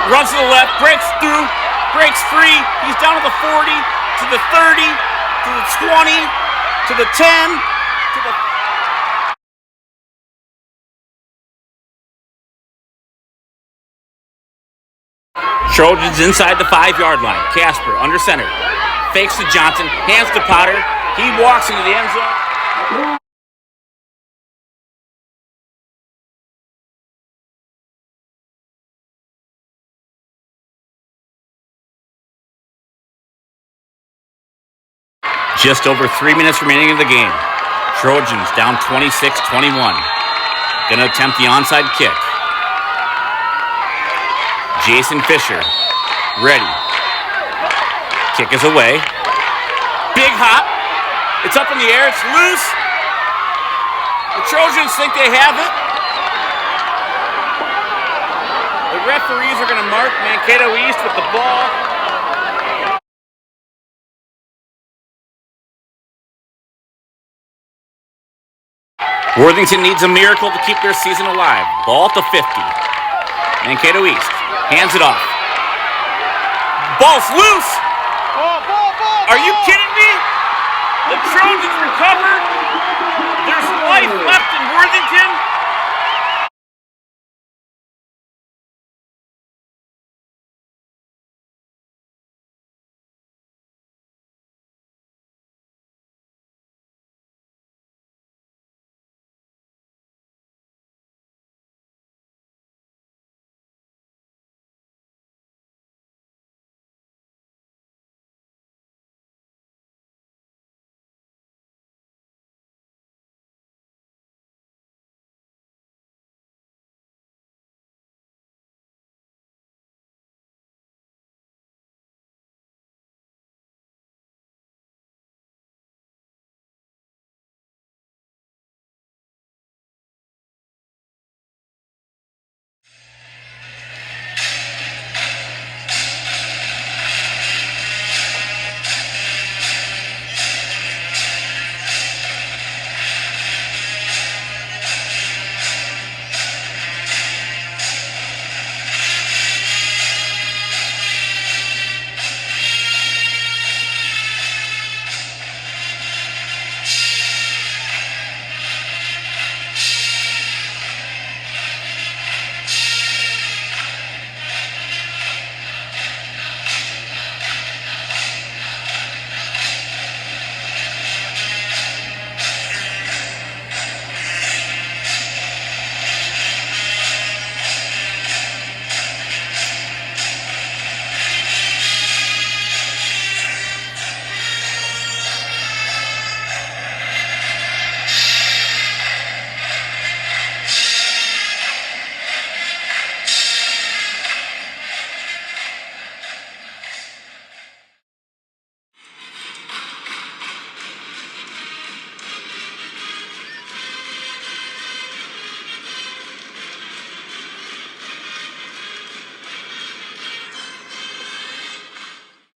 runs to the left, breaks through, breaks free. He's down to the 40, to the 30, to the 20, to the 10, to the... Trojans inside the 5-yard line. Casper, under center, fakes to Johnson, hands to Potter. He walks into the end zone. Just over 3 minutes remaining in the game. Trojans down 26-21. Gonna attempt the onside kick. Jason Fisher, ready. Kick is away. Big hop. It's up in the air, it's loose. The Trojans think they have it. The referees are going to mark Mankato East with the ball. Worthington needs a miracle to keep their season alive. Ball to 50. Mankato East hands it off. Ball's loose. Are you kidding me? The Trojans recovered. There's life left in Worthington.